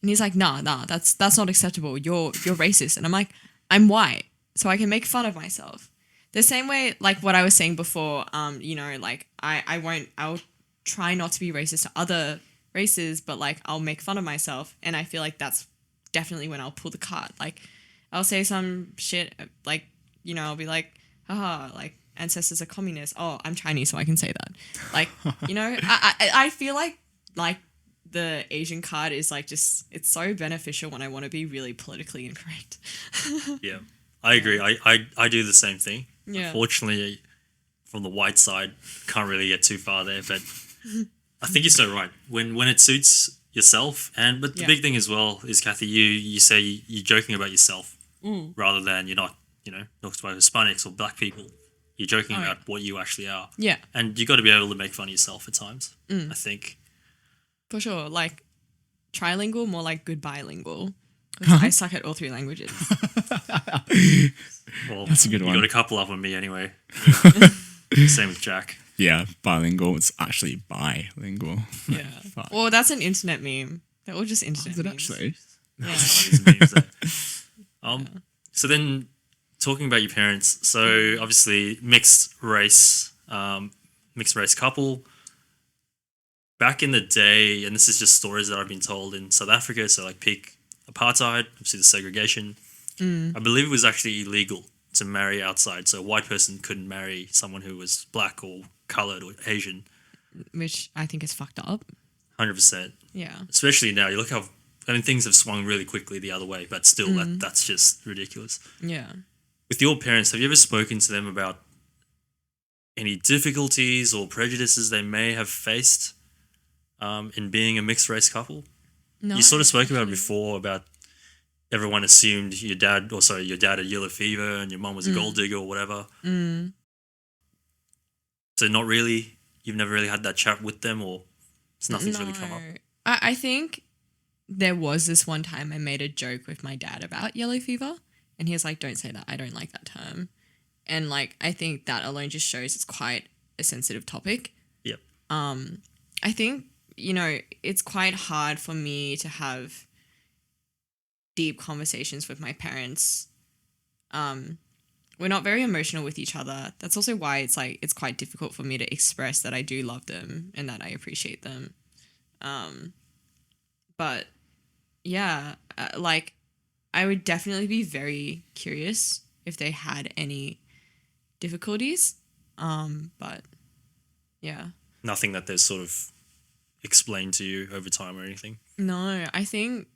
And he's like, nah, that's not acceptable. You're racist. And I'm like, I'm white, so I can make fun of myself. The same way, like what I was saying before, like I'll try not to be racist to other races, but like I'll make fun of myself. And I feel like that's definitely when I'll pull the card. Like I'll say some shit, like, I'll be like, haha, like, ancestors are communists. Oh, I'm Chinese, so I can say that. Like, I feel like the Asian card is like just, it's so beneficial when I want to be really politically incorrect. Yeah, I agree. I do the same thing. Yeah. Unfortunately, from the white side, can't really get too far there. But I think you're so right. When it suits yourself, but the big thing as well is, Cathy, you say you're joking about yourself rather than you're not, talking about Hispanics or black people. You're joking about what you actually are. Yeah. And you got to be able to make fun of yourself at times, I think. For sure. Like trilingual, more like good bilingual. 'Cause I suck at all 3 languages. Well, That's a good one. You got a couple up on me anyway. Same with Jack. Yeah, bilingual. It's actually bilingual. Yeah. Fuck. Well, that's an internet meme. They're all just internet Is it memes. actually? Yeah. These memes there. So then, talking about your parents. So obviously mixed race couple. Back in the day, and this is just stories that I've been told in South Africa. So like peak apartheid, obviously the segregation. I believe it was actually illegal to marry outside. So a white person couldn't marry someone who was black or coloured or Asian. Which I think is fucked up. 100%. Yeah. Especially now, you look how things have swung really quickly the other way, but still, that's just ridiculous. Yeah. With your parents, have you ever spoken to them about any difficulties or prejudices they may have faced in being a mixed race couple? No. You sort of spoke about it before, about everyone assumed your dad had yellow fever and your mum was a gold digger or whatever. So not really, you've never really had that chat with them, or nothing's really come up? I think there was this one time I made a joke with my dad about yellow fever, and he was like, don't say that, I don't like that term. And like, I think that alone just shows it's quite a sensitive topic. Yep. I think, it's quite hard for me to have deep conversations with my parents. We're not very emotional with each other. That's also why it's quite difficult for me to express that I do love them and that I appreciate them. But yeah, I would definitely be very curious if they had any difficulties. But yeah. Nothing that they've sort of explained to you over time or anything? No, I think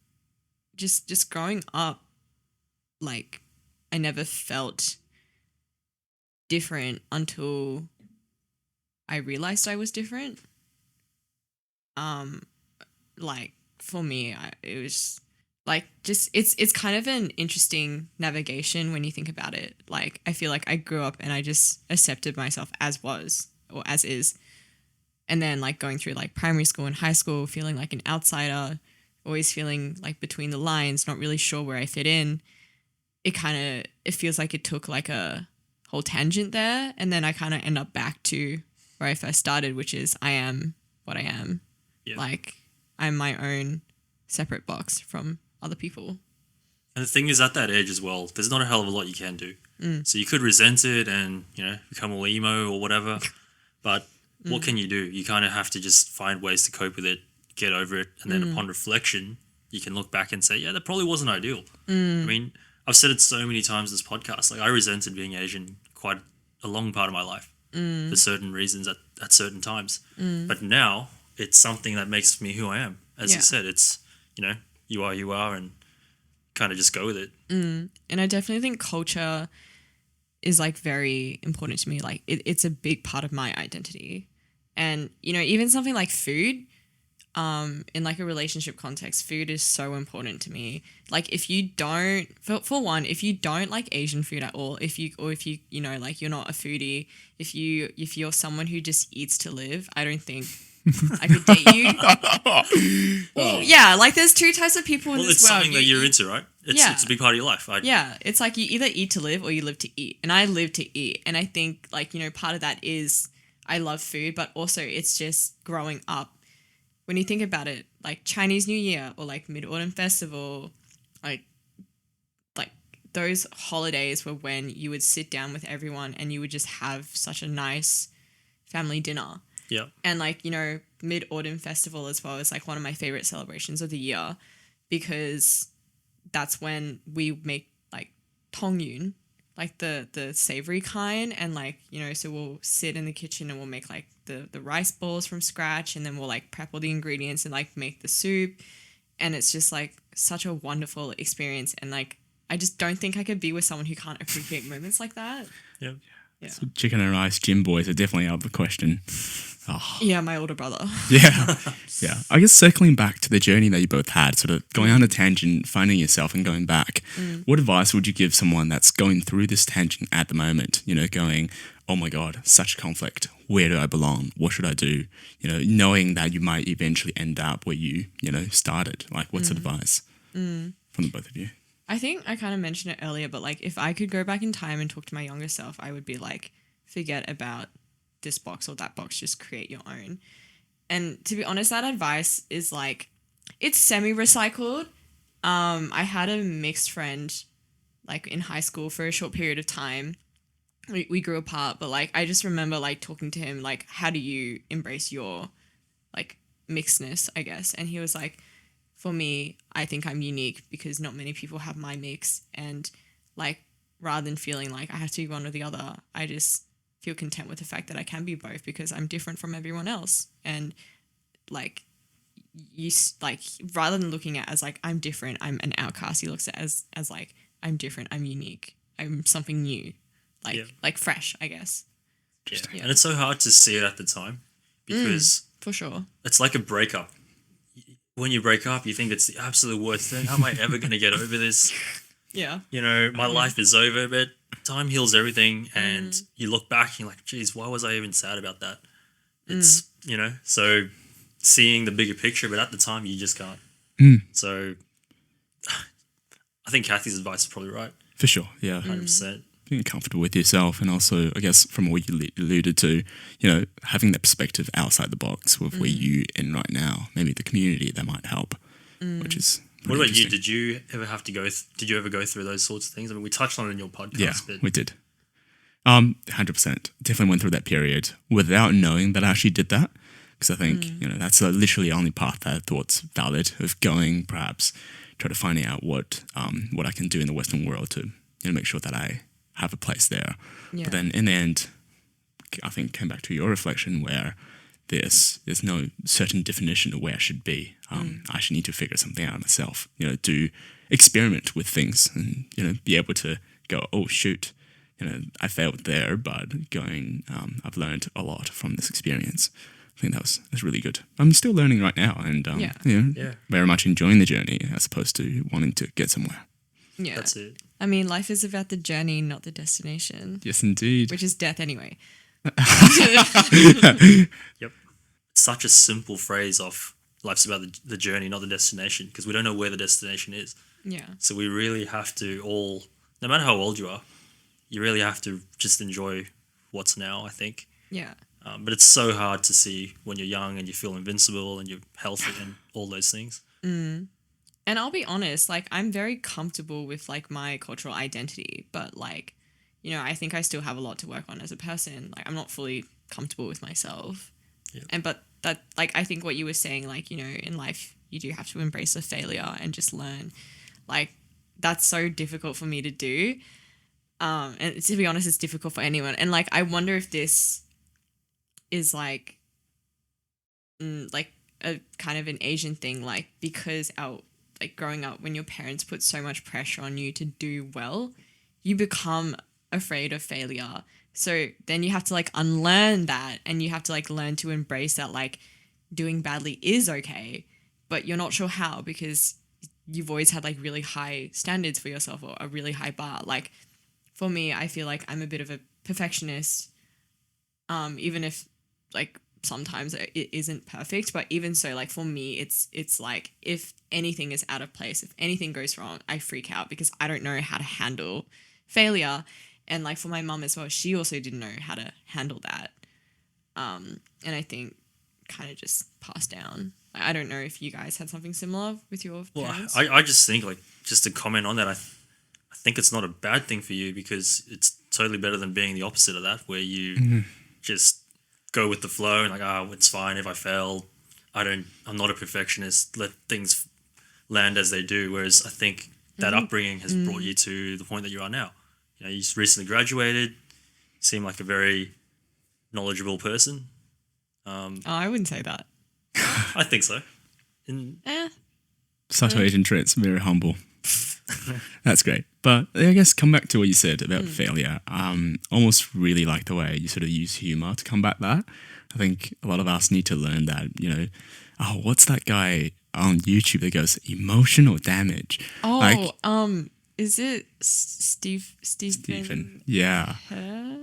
just growing up, like, I never felt different until I realized I was different. Like, for me, it was like, just it's kind of an interesting navigation when you think about it. Like, I feel like I grew up and I just accepted myself as was or as is. And then like going through like primary school and high school, feeling like an outsider, always feeling like between the lines, not really sure where I fit in. It feels like it took like a whole tangent there. And then I kind of end up back to where I first started, which is I am what I am. Yeah. Like, I'm my own separate box from other people. And the thing is, at that age as well, there's not a hell of a lot you can do. So you could resent it and, become all emo or whatever. But what can you do? You kind of have to just find ways to cope with it, get over it. And then upon reflection, you can look back and say, yeah, that probably wasn't ideal. I mean, I've said it so many times in this podcast. Like, I resented being Asian quite a long part of my life for certain reasons at certain times. But now it's something that makes me who I am. As you said, it's, you are, and kind of just go with it. And I definitely think culture is like very important to me. Like, it's a big part of my identity. And, even something like food, in like a relationship context, food is so important to me. Like, if you don't, for one, if you don't like Asian food at all, if you like, you're not a foodie, if you're someone who just eats to live, I don't think I could date you. Well, yeah, like there's two types of people in Well, this it's world. something that you're into, right? It's a big part of your life. Yeah, it's like you either eat to live or you live to eat. And I live to eat. And I think like, part of that is I love food, but also it's just growing up. When you think about it, like Chinese New Year or like Mid-Autumn Festival, like those holidays were when you would sit down with everyone and you would just have such a nice family dinner. Yeah. And like, Mid-Autumn Festival as well is like one of my favorite celebrations of the year, because that's when we make like tongyun, like the savory kind, and like, you know, so we'll sit in the kitchen and we'll make like the rice balls from scratch, and then we'll like prep all the ingredients and like make the soup, and it's just like such a wonderful experience. And like I just don't think I could be with someone who can't appreciate moments like that. Yeah. Yeah. So chicken and rice gym boys are definitely out of the question. Yeah, my older brother. Yeah. Yeah. I guess circling back to the journey that you both had, sort of going on a tangent, finding yourself and going back, what advice would you give someone that's going through this tangent at the moment, you know, going, oh my God, such conflict. Where do I belong? What should I do? You know, knowing that you might eventually end up where you know, started. Like, what's advice from the both of you? I think I kind of mentioned it earlier, but like if I could go back in time and talk to my younger self, I would be like, forget about this box or that box, just create your own. And to be honest, that advice is like, it's semi-recycled. I had a mixed friend like in high school for a short period of time. We grew apart, but like I just remember like talking to him like, how do you embrace your like mixedness, I guess? And he was like, for me, I think I'm unique because not many people have my mix, and like rather than feeling like I have to be one or the other, I just feel content with the fact that I can be both because I'm different from everyone else. And like like rather than looking at as like I'm different, I'm an outcast, he looks at it as like I'm different, I'm unique, I'm something new, like fresh, I guess. Yeah. And it's so hard to see it at the time because for sure, it's like a breakup. When you break up, you think it's the absolute worst thing. How am I ever going to get over this? Yeah. You know, my life is over, but time heals everything. And you look back and you're like, geez, why was I even sad about that? It's, you know, so seeing the bigger picture, but at the time you just can't. So I think Cathy's advice is probably right. For sure, yeah. 100%. Being comfortable with yourself, and also, I guess, from what you alluded to, you know, having that perspective outside the box with where you in right now, maybe the community that might help, which is What about you? interesting. Did you ever have to did you ever go through those sorts of things? I mean, we touched on it in your podcast, Yeah, but we did. 100%. Definitely went through that period without knowing that I actually did that, because I think, you know, that's literally the only path that I thought's valid of going, perhaps, try to find out what I can do in the Western world to, you know, make sure that I have a place there. Yeah. But then in the end, I think came back to your reflection where there's no certain definition of where I should be. I should need to figure something out myself, you know, do experiment with things and, you know, be able to go, oh, shoot, you know, I failed there, but going, I've learned a lot from this experience. I think that's really good. I'm still learning right now and, you know, very much enjoying the journey as opposed to wanting to get somewhere. Yeah. that's it. I mean, life is about the journey, not the destination, Yes, indeed. which is death anyway. Yep. It's such a simple phrase of life's about the journey, not the destination, because we don't know where the destination is. Yeah. So we really have to all, no matter how old you are, you really have to just enjoy what's now, I think. Yeah. But it's so hard to see when you're young and you feel invincible and you're healthy and all those things. And I'll be honest, like I'm very comfortable with like my cultural identity, but like, you know, I think I still have a lot to work on as a person. Like I'm not fully comfortable with myself. Yeah. But that, like, I think what you were saying, like, you know, in life, you do have to embrace the failure and just learn. Like, that's so difficult for me to do. And to be honest, it's difficult for anyone. And like, I wonder if this is like a kind of an Asian thing, like, because like growing up, when your parents put so much pressure on you to do well, you become afraid of failure. So then you have to like unlearn that, and you have to like learn to embrace that like doing badly is okay, but you're not sure how because you've always had like really high standards for yourself or a really high bar. Like for me, I feel like I'm a bit of a perfectionist, even if like sometimes it isn't perfect, but even so, like for me, it's like if anything is out of place, if anything goes wrong, I freak out because I don't know how to handle failure. And like for my mum as well, she also didn't know how to handle that. And I think kind of just passed down. I don't know if you guys had something similar with your parents. Well, I just think, like, just to comment on that, I think it's not a bad thing for you because it's totally better than being the opposite of that, where you just go with the flow and like, it's fine if I fail. I'm not a perfectionist. Let things land as they do. Whereas I think that upbringing has brought you to the point that you are now. you just recently graduated. Seem like a very knowledgeable person. Oh, I wouldn't say that. I think so. In, Such Asian traits, very humble. That's great. But I guess come back to what you said about failure. Almost really like the way you sort of use humor to combat that. I think a lot of us need to learn that, what's that guy on YouTube that goes emotional damage? Oh, is it Stephen? Yeah.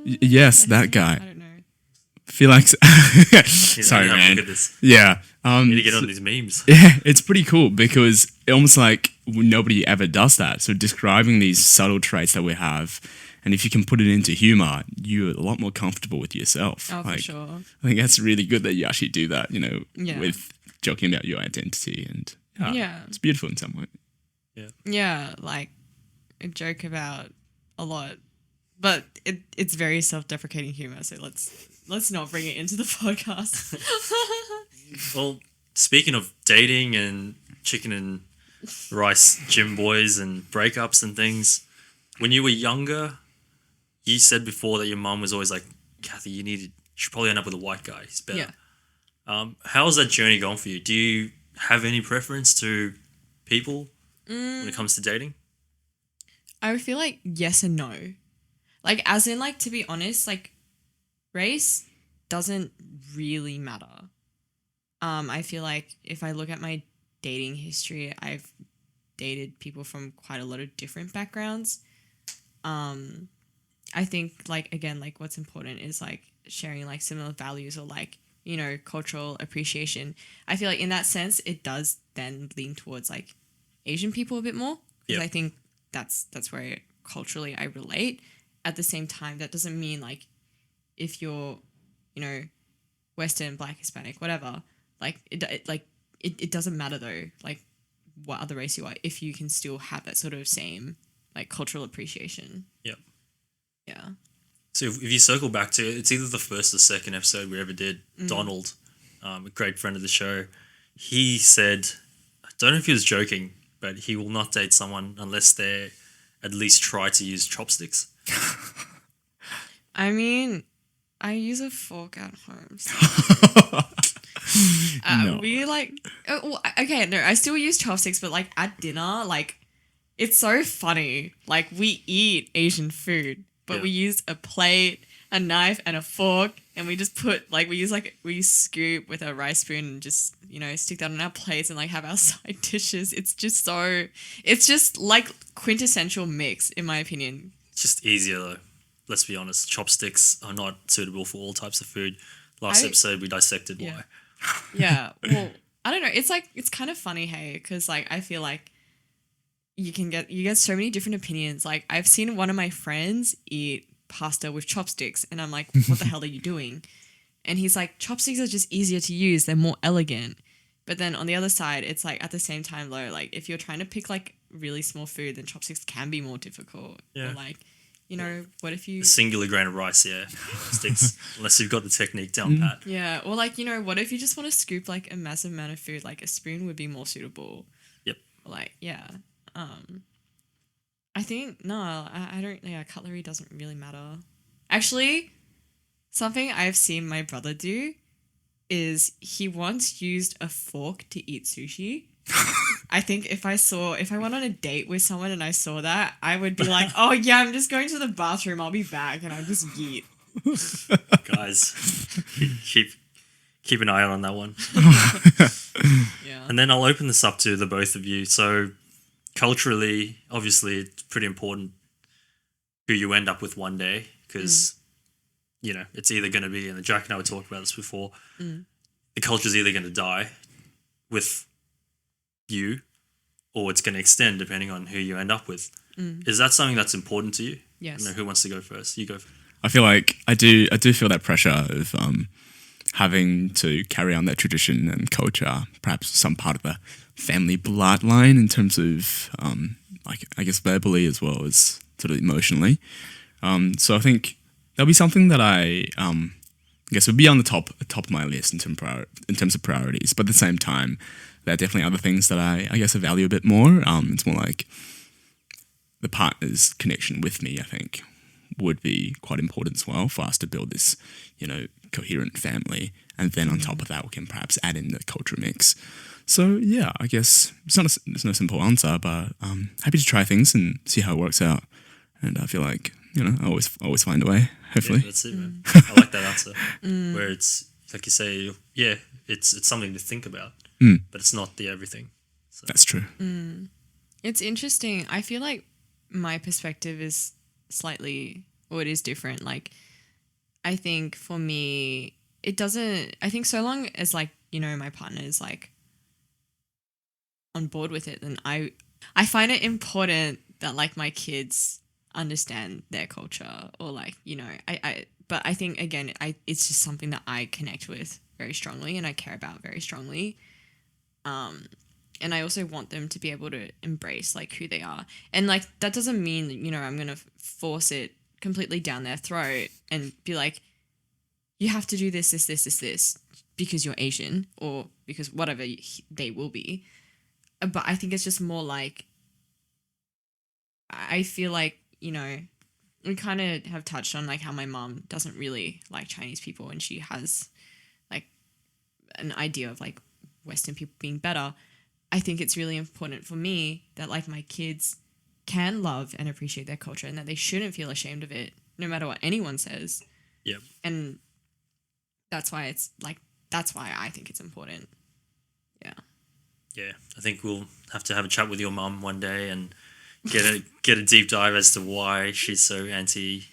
Yes, that guy. I don't know. Feel like Sorry, sorry, man. Look at this. Yeah. You need to get on these memes. Yeah, it's pretty cool because it almost like nobody ever does that. So describing these subtle traits that we have, and if you can put it into humor, you're a lot more comfortable with yourself. Oh, for sure. I think that's really good that you actually do that, Yeah. with joking about your identity, and Yeah. it's beautiful in some way. Yeah, like a joke about a lot, but it's very self-deprecating humor. So let's not bring it into the podcast. Well, speaking of dating and chicken and rice gym boys and breakups and things, when you were younger, you said before that your mum was always like, Cathy, you should probably end up with a white guy. He's better. Yeah. How's that journey gone for you? Do you have any preference to people when it comes to dating? I would feel like yes and no. Like, as in, like, to be honest, like, race doesn't really matter. I feel like if I look at my dating history, I've dated people from quite a lot of different backgrounds. I think, like, again, like, what's important is, like, sharing, like, similar values or, like, cultural appreciation. I feel like in that sense, it does then lean towards, like, Asian people a bit more. Because I think that's where culturally I relate. At the same time, that doesn't mean, like, if you're, Western, Black, Hispanic, whatever, like, it doesn't matter, though, like, what other race you are, if you can still have that sort of same, like, cultural appreciation. Yep. Yeah. So if you circle back to it's either the first or second episode we ever did, Donald, a great friend of the show, he said, I don't know if he was joking, but he will not date someone unless they at least try to use chopsticks. I mean, I use a fork at home. So. No. We okay, no, I still use chopsticks, but like at dinner, like it's so funny. Like we eat Asian food, but we use a plate, a knife, and a fork, and we just put we scoop with a rice spoon and just stick that on our plates and like have our side dishes. It's just like quintessential mix, in my opinion. It's just easier though. Let's be honest, chopsticks are not suitable for all types of food. Last episode we dissected why. Yeah, well, I don't know. It's kind of funny, hey, because like I feel like you get so many different opinions. Like I've seen one of my friends eat pasta with chopsticks, and I'm like, what the hell are you doing? And he's like, chopsticks are just easier to use. They're more elegant. But then on the other side, it's like at the same time, though, like if you're trying to pick like really small food, then chopsticks can be more difficult. Yeah. Or like, what if you... A singular grain of rice, sticks, unless you've got the technique down pat. Yeah, or like, what if you just want to scoop like a massive amount of food? Like a spoon would be more suitable. Yep. Like, yeah. I think, no, I don't, cutlery doesn't really matter. Actually, something I've seen my brother do is he once used a fork to eat sushi. I think if I went on a date with someone and I saw that, I would be like, oh yeah, I'm just going to the bathroom, I'll be back, and I'll just yeet. Guys, keep an eye on that one. Yeah. And then I'll open this up to the both of you. So culturally, obviously, it's pretty important who you end up with one day because, it's either going to be, and Jack and I were talking about this before, the culture's either going to die with you or it's going to extend depending on who you end up with. Is that something that's important to you? Yes. I don't know who wants to go first. You go first. I feel like I do feel that pressure of having to carry on that tradition and culture, perhaps some part of the family bloodline in terms of like I guess verbally as well as sort of emotionally. So I think that'll be something that I guess would be on the top of my list in terms of priorities. But at the same time, there are definitely other things that I guess I value a bit more. It's more like the partner's connection with me, I think, would be quite important as well for us to build this, coherent family. And then on top of that, we can perhaps add in the culture mix. So yeah, I guess it's no simple answer, but happy to try things and see how it works out. And I feel like, I always find a way, hopefully. Yeah, that's it, man. I like that answer. Where it's, like you say, yeah, it's something to think about, but it's not the everything. So. That's true. It's interesting. I feel like my perspective is it is different. Like, I think for me, I think so long as like, my partner is like on board with it, then I find it important that like my kids understand their culture, or like, but I think again, it's just something that I connect with very strongly and I care about very strongly. And I also want them to be able to embrace like who they are. And like, that doesn't mean, I'm going to force it completely down their throat and be like, you have to do this, because you're Asian, or because whatever they will be. But I think it's just more like, I feel like, we kind of have touched on like how my mom doesn't really like Chinese people, and she has like an idea of like Western people being better. I think it's really important for me that like my kids can love and appreciate their culture, and that they shouldn't feel ashamed of it, no matter what anyone says. Yep. And that's why I think it's important. Yeah. Yeah, I think we'll have to have a chat with your mum one day and get a deep dive as to why she's so anti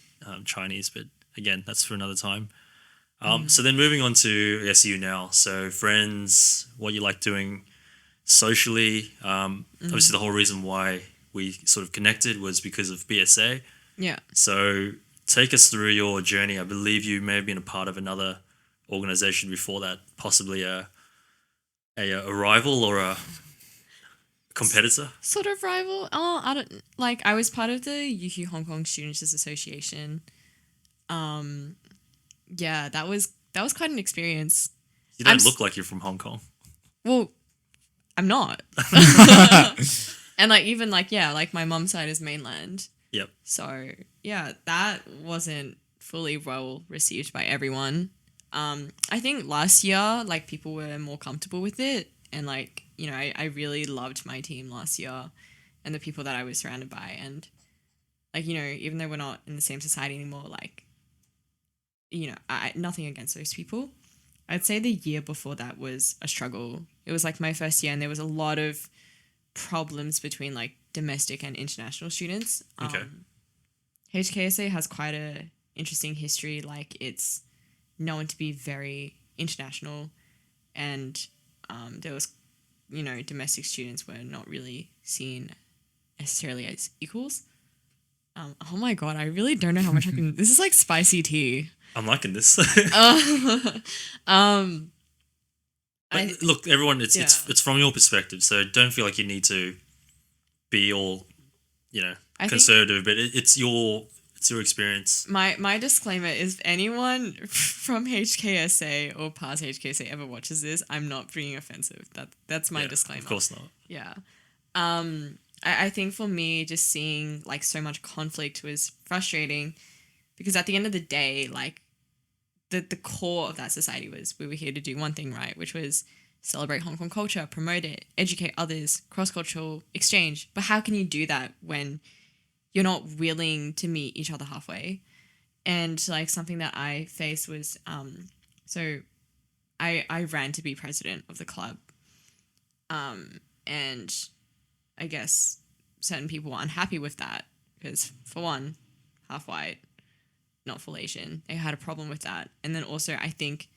Chinese. But again, that's for another time. So then moving on to, I guess, you now. So friends, what you like doing socially. Obviously, the whole reason why we sort of connected was because of BSA. Yeah. So take us through your journey. I believe you may have been a part of another organization before that, possibly a rival or a competitor. Sort of rival. Oh, I don't like. I was part of the UQ Hong Kong Students Association. Yeah, that was quite an experience. You don't look like you're from Hong Kong. Well, I'm not. And like, even like, yeah, like my mom's side is mainland. Yep. So yeah, that wasn't fully well received by everyone. I think last year, like, people were more comfortable with it, and like, I really loved my team last year and the people that I was surrounded by, and like, even though we're not in the same society anymore, like, nothing against those people. I'd say the year before that was a struggle. It was like my first year, and there was a lot of problems between like domestic and international students. Okay. HKSA has quite a interesting history. Like, it's known to be very international, and there was, domestic students were not really seen necessarily as equals. Oh my god, I really don't know how much I can. This is like spicy tea. I'm liking this. Look, everyone, it's from your perspective, so don't feel like you need to be all, conservative. But it's your experience. My disclaimer is, if anyone from HKSA or past HKSA ever watches this, I'm not being offensive. That's my disclaimer. Of course not. Yeah. I think for me, just seeing like so much conflict was frustrating, because at the end of the day, like, the core of that society was, we were here to do one thing, right, which was celebrate Hong Kong culture, promote it, educate others, cross-cultural exchange. But how can you do that when you're not willing to meet each other halfway? And like, something that I faced was, so I ran to be president of the club, and I guess certain people were unhappy with that because, for one, half white, not full Asian. They had a problem with that. And then also, I think,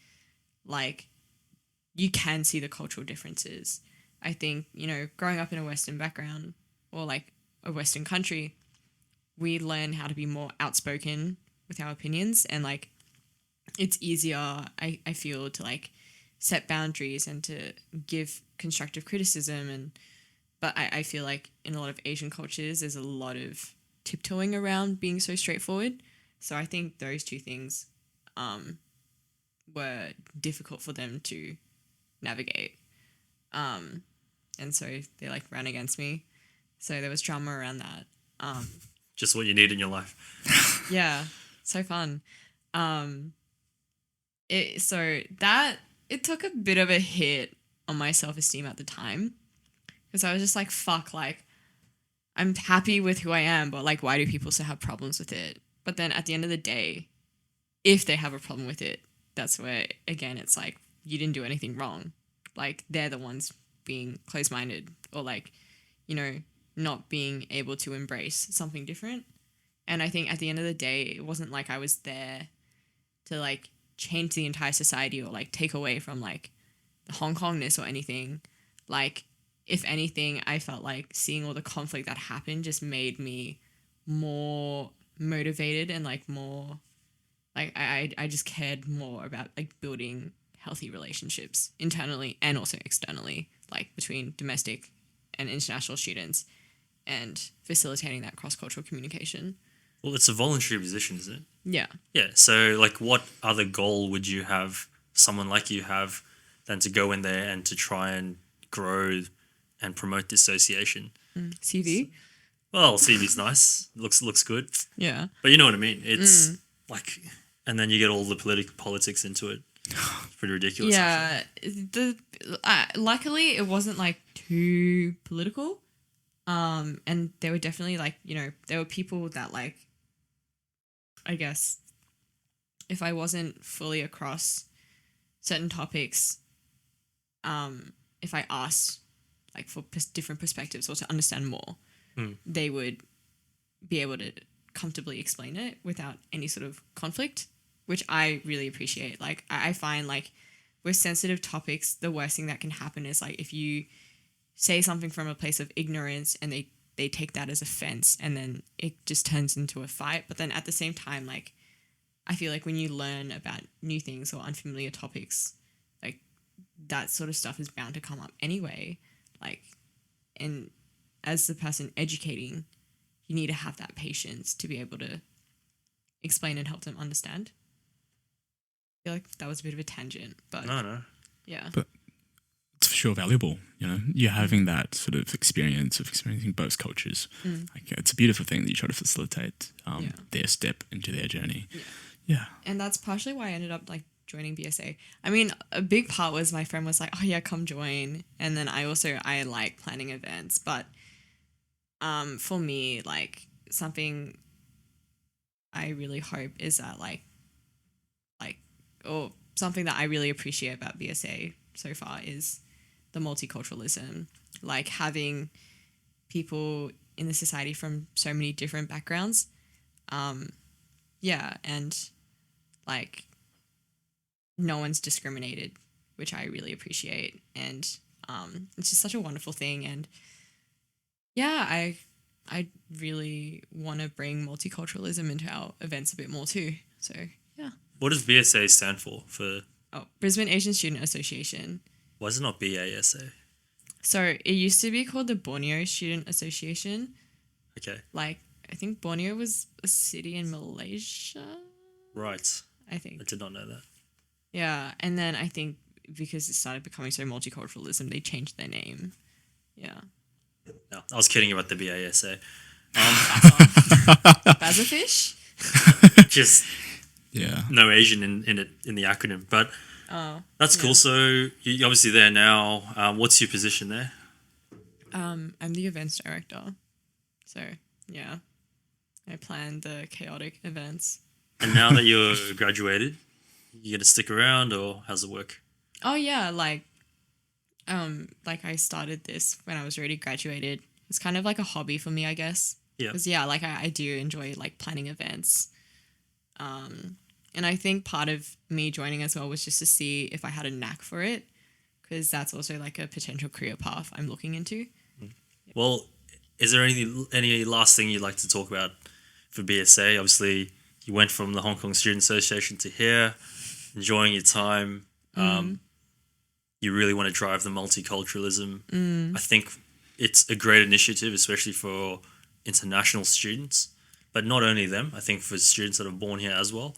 like, you can see the cultural differences. I think, growing up in a Western background, or like a Western country, we learn how to be more outspoken with our opinions, and like, it's easier, I feel, to like set boundaries and to give constructive criticism. But I feel like in a lot of Asian cultures, there's a lot of tiptoeing around being so straightforward. So I think those two things were difficult for them to navigate. And so they like ran against me. So there was drama around that. Just what you need in your life. Yeah, so fun. It took a bit of a hit on my self-esteem at the time because I was just like, fuck, like I'm happy with who I am, but like, why do people still have problems with it? But then at the end of the day, if they have a problem with it, that's where, again, it's like, you didn't do anything wrong. Like, they're the ones being closed-minded or like, you know, not being able to embrace something different. And I think at the end of the day, it wasn't like I was there to like change the entire society or like take away from like the Hong Kongness or anything. Like, if anything, I felt like seeing all the conflict that happened just made me more motivated and like more like I just cared more about like building healthy relationships internally and also externally, like between domestic and international students, and facilitating that cross-cultural communication. Well, it's a voluntary position, isn't it? Yeah. Yeah. So, like, what other goal would you have, someone like you have, than to go in there and to try and grow and promote dissociation? CV? Well, CV's nice. Looks good. Yeah. But you know what I mean. It's like, and then you get all the politics into it. It's pretty ridiculous. Yeah. Luckily, it wasn't like too political. And there were definitely like, you know, there were people that like, I guess, if I wasn't fully across certain topics, if I asked like for different perspectives or to understand more, they would be able to comfortably explain it without any sort of conflict, which I really appreciate. Like, I find like with sensitive topics, the worst thing that can happen is like if you say something from a place of ignorance and they take that as offense and then it just turns into a fight. But then at the same time, like, I feel like when you learn about new things or unfamiliar topics, like that sort of stuff is bound to come up anyway. Like, and as the person educating, you need to have that patience to be able to explain and help them understand. I feel like that was a bit of a tangent, but No. yeah. But it's for sure valuable, you know, you're having that sort of experience of experiencing both cultures. Like, it's a beautiful thing that you try to facilitate their step into their journey. Yeah. And that's partially why I ended up like joining BSA. I mean, a big part was my friend was like, oh yeah, come join. And then I like planning events, but for me, like, something I really hope is that or something that I really appreciate about BSA so far is the multiculturalism, like having people in the society from so many different backgrounds. And like no one's discriminated, which I really appreciate. And it's just such a wonderful thing. And yeah, I really want to bring multiculturalism into our events a bit more too. So yeah. What does BSA stand for? Brisbane Asian Student Association. Why is it not BASA? So it used to be called the Borneo Student Association. Okay. Like, I think Borneo was a city in Malaysia. Right. I think. I did not know that. Yeah, and then I think because it started becoming so multiculturalism, they changed their name. Yeah. No, I was kidding about the BASA. Bazafish? Just no Asian in it in the acronym, but that's cool. So you're obviously there now. What's your position there? I'm the events director. So yeah, I plan the chaotic events. And now that you're graduated, you get to stick around, or how's it work? Oh yeah, like I started this when I was already graduated. It's kind of like a hobby for me, I guess. Yeah. Because like I do enjoy like planning events. And I think part of me joining as well was just to see if I had a knack for it, because that's also like a potential career path I'm looking into. Well, is there any last thing you'd like to talk about for BSA? Obviously, you went from the Hong Kong Student Association to here, enjoying your time. You really want to drive the multiculturalism. I think it's a great initiative, especially for international students, but not only them. I think for students that are born here as well.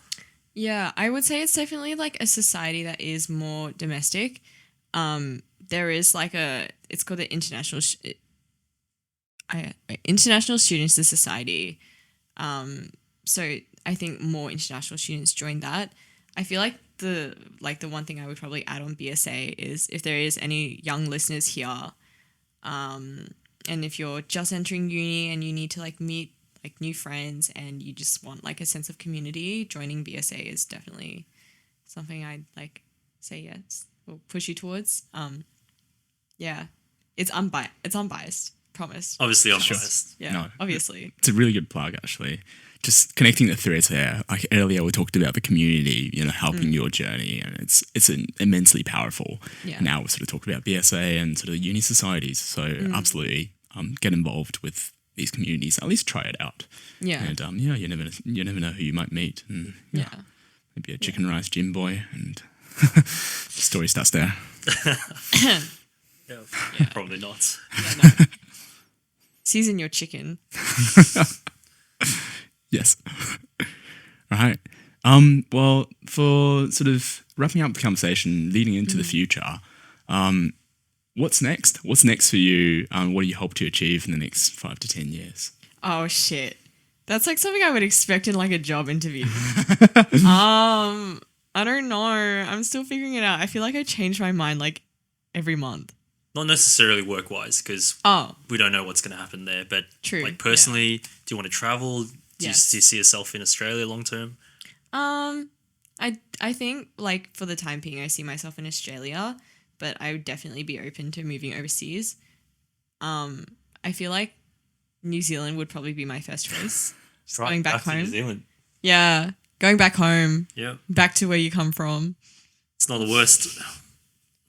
Yeah, I would say it's definitely like a society that is more domestic. There is like it's called the international. international students to society. So I think more international students join that. I feel like the one thing I would probably add on BSA is if there is any young listeners here, and if you're just entering uni and you need to like meet like new friends and you just want like a sense of community, joining BSA is definitely something I'd like say yes or push you towards. Yeah, it's unbiased. Promise. Obviously, I'm biased. Yeah, No. obviously. It's a really good plug, actually. Just connecting the threads there. Like earlier, we talked about the community, helping your journey, and it's immensely powerful. Yeah. Now we sort of talked about BSA and sort of uni societies. So absolutely, get involved with these communities. At least try it out. Yeah. And you never know who you might meet. And Yeah. maybe a chicken rice gym boy, and the story starts there. Yeah, probably not. Yeah, no. Season your chicken. Yes. Right. Well, for sort of wrapping up the conversation, leading into the future, what's next? What's next for you? What do you hope to achieve in the next 5 to 10 years? Oh shit. That's like something I would expect in like a job interview. I don't know. I'm still figuring it out. I feel like I change my mind like every month. Not necessarily work-wise, because Oh, we don't know what's going to happen there. But True, like personally, do you want to travel? Do Yes. you see yourself in Australia long term? I think like for the time being, I see myself in Australia, but I would definitely be open to moving overseas. I feel like New Zealand would probably be my first choice. Just going back to New home. Zealand. Yeah, going back home, Yeah, back to where you come from. it's not the worst.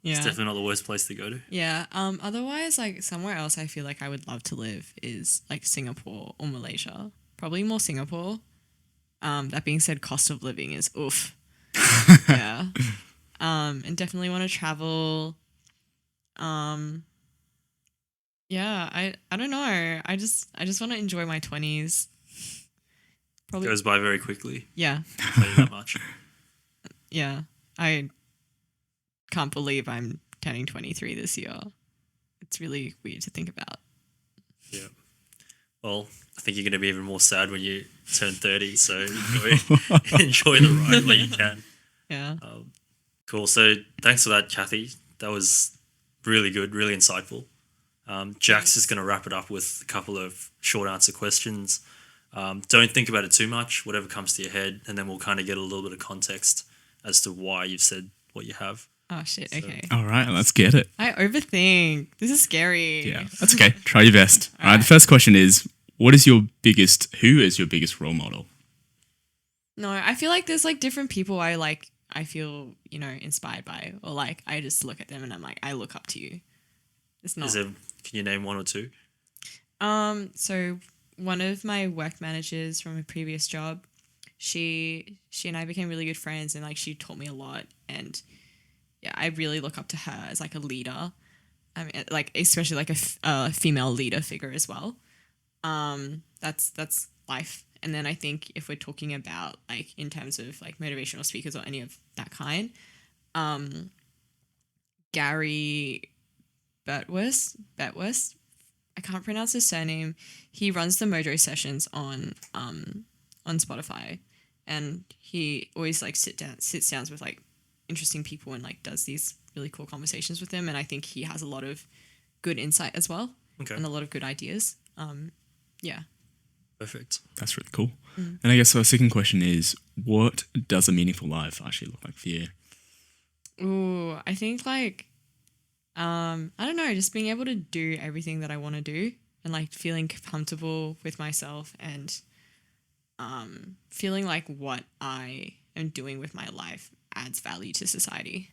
Yeah. It's definitely not the worst place to go to. Yeah. Otherwise, like somewhere else I feel like I would love to live is like Singapore or Malaysia. Probably more Singapore. That being said, cost of living is oof. Yeah. And definitely want to travel. Yeah, I don't know. I just want to enjoy my 20s. Probably Goes by very quickly. yeah. I'll tell you that much. Yeah. I can't believe I'm turning 23 this year. It's really weird to think about. Yeah. Well, I think you're going to be even more sad when you turn 30. So enjoy the ride while you can. Yeah. Cool. So thanks for that, Cathy. That was really good, really insightful. Jack's just going to wrap it up with a couple of short answer questions. Don't think about it too much, whatever comes to your head, and then we'll kind of get a little bit of context as to why you've said what you have. Oh shit. Okay. All right, let's get it. I overthink. This is scary. Yeah, that's okay. Try your best. All right, the first question is, who is your biggest role model? No, I feel like there's like different people I feel, inspired by, or like I just look at them and I'm like, I look up to you. It's not. Can you name one or two? So one of my work managers from a previous job, she and I became really good friends, and like she taught me a lot, and yeah, I really look up to her as like a leader. I mean, like especially like a female leader figure as well. That's life. And then I think if we're talking about like in terms of like motivational speakers or any of that kind, Gary Betwist, I can't pronounce his surname. He runs the Mojo sessions on Spotify, and he always like sits down with like interesting people and like does these really cool conversations with them. And I think he has a lot of good insight as well, and a lot of good ideas. Yeah. Perfect. That's really cool. And I guess our second question is, what does a meaningful life actually look like for you? Ooh, I think like, I don't know, just being able to do everything that I want to do and like feeling comfortable with myself and feeling like what I am doing with my life adds value to society.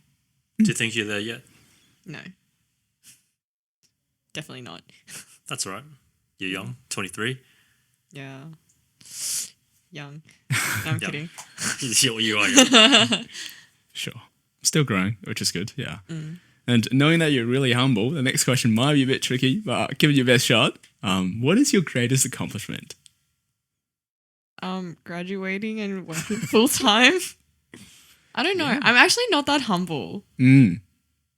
Do you think you're there yet? No. Definitely not. That's all right. You're young, 23. Yeah. Young. No, I'm Young. kidding. You are young. Sure. Still growing, which is good, yeah. And knowing that you're really humble, the next question might be a bit tricky, but give it your best shot. What is your greatest accomplishment? Graduating and working full time. I don't know. I'm actually not that humble. You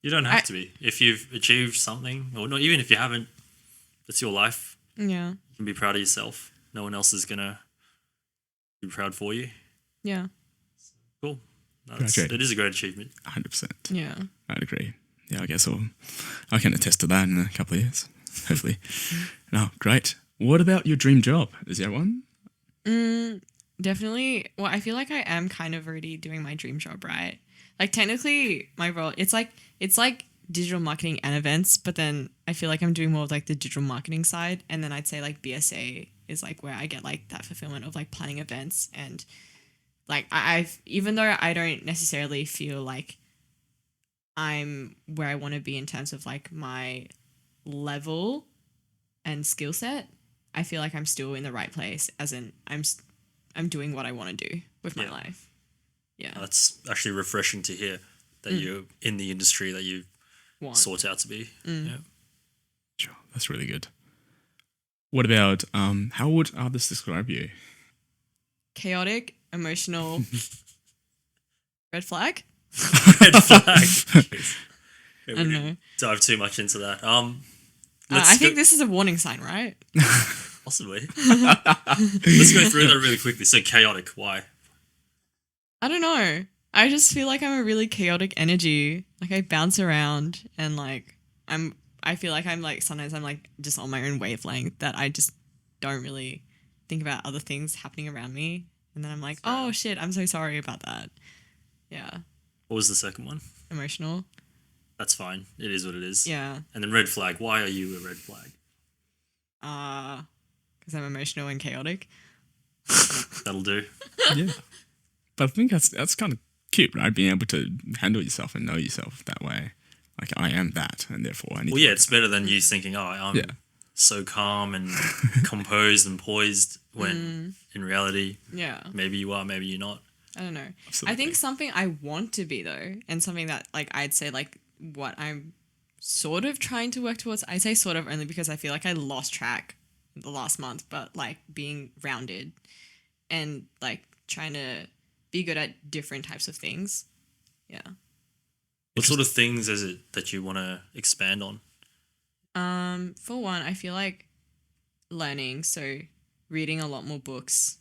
don't have to be. If you've achieved something, or not, even if you haven't, it's your life. Yeah. You can be proud of yourself. No one else is gonna be proud for you. Yeah. Cool. No, Great. it is a great achievement. 100%. Yeah. I'd agree. Yeah, I guess I can attest to that in a couple of years, hopefully. No, great. What about your dream job? Is there one? Definitely. Well, I feel like I am kind of already doing my dream job, right? Like technically my role, it's like digital marketing and events, but then I feel like I'm doing more of like the digital marketing side. And then I'd say like BSA is like where I get like that fulfillment of like planning events. And like I've, even though I don't necessarily feel like I'm where I want to be in terms of like my level and skill set, I feel like I'm still in the right place, as in I'm doing what I want to do with my life. Yeah. That's actually refreshing to hear that you're in the industry that you sought out to be. Yeah. Sure, that's really good. What about, how would others describe you? Chaotic, emotional, red flag. Red flag. I don't know. Dive too much into that. I think this is a warning sign, right? Possibly. Let's go through that really quickly. So chaotic. Why? I don't know. I just feel like I'm a really chaotic energy. Like I bounce around and like I feel like I'm like sometimes I'm like just on my own wavelength that I just don't really think about other things happening around me. And then I'm like, oh shit, I'm so sorry about that. Yeah. What was the second one? Emotional. That's fine. It is what it is. Yeah. And then red flag. Why are you a red flag? Because I'm emotional and chaotic. That'll do. Yeah. But I think that's kind of cute, right? Being able to handle yourself and know yourself that way. Like, I am that, and therefore I need Well, yeah, it's better than you thinking, oh, I'm so calm and composed and poised, when in reality, maybe you are, maybe you're not. I don't know. Absolutely. I think something I want to be, though, and something that, like, I'd say, like, what I'm sort of trying to work towards, I say sort of only because I feel like I lost track the last month, but, like, being rounded and, like, trying to be good at different types of things. Yeah. What sort of things is it that you want to expand on? For one, I feel like learning, so reading a lot more books.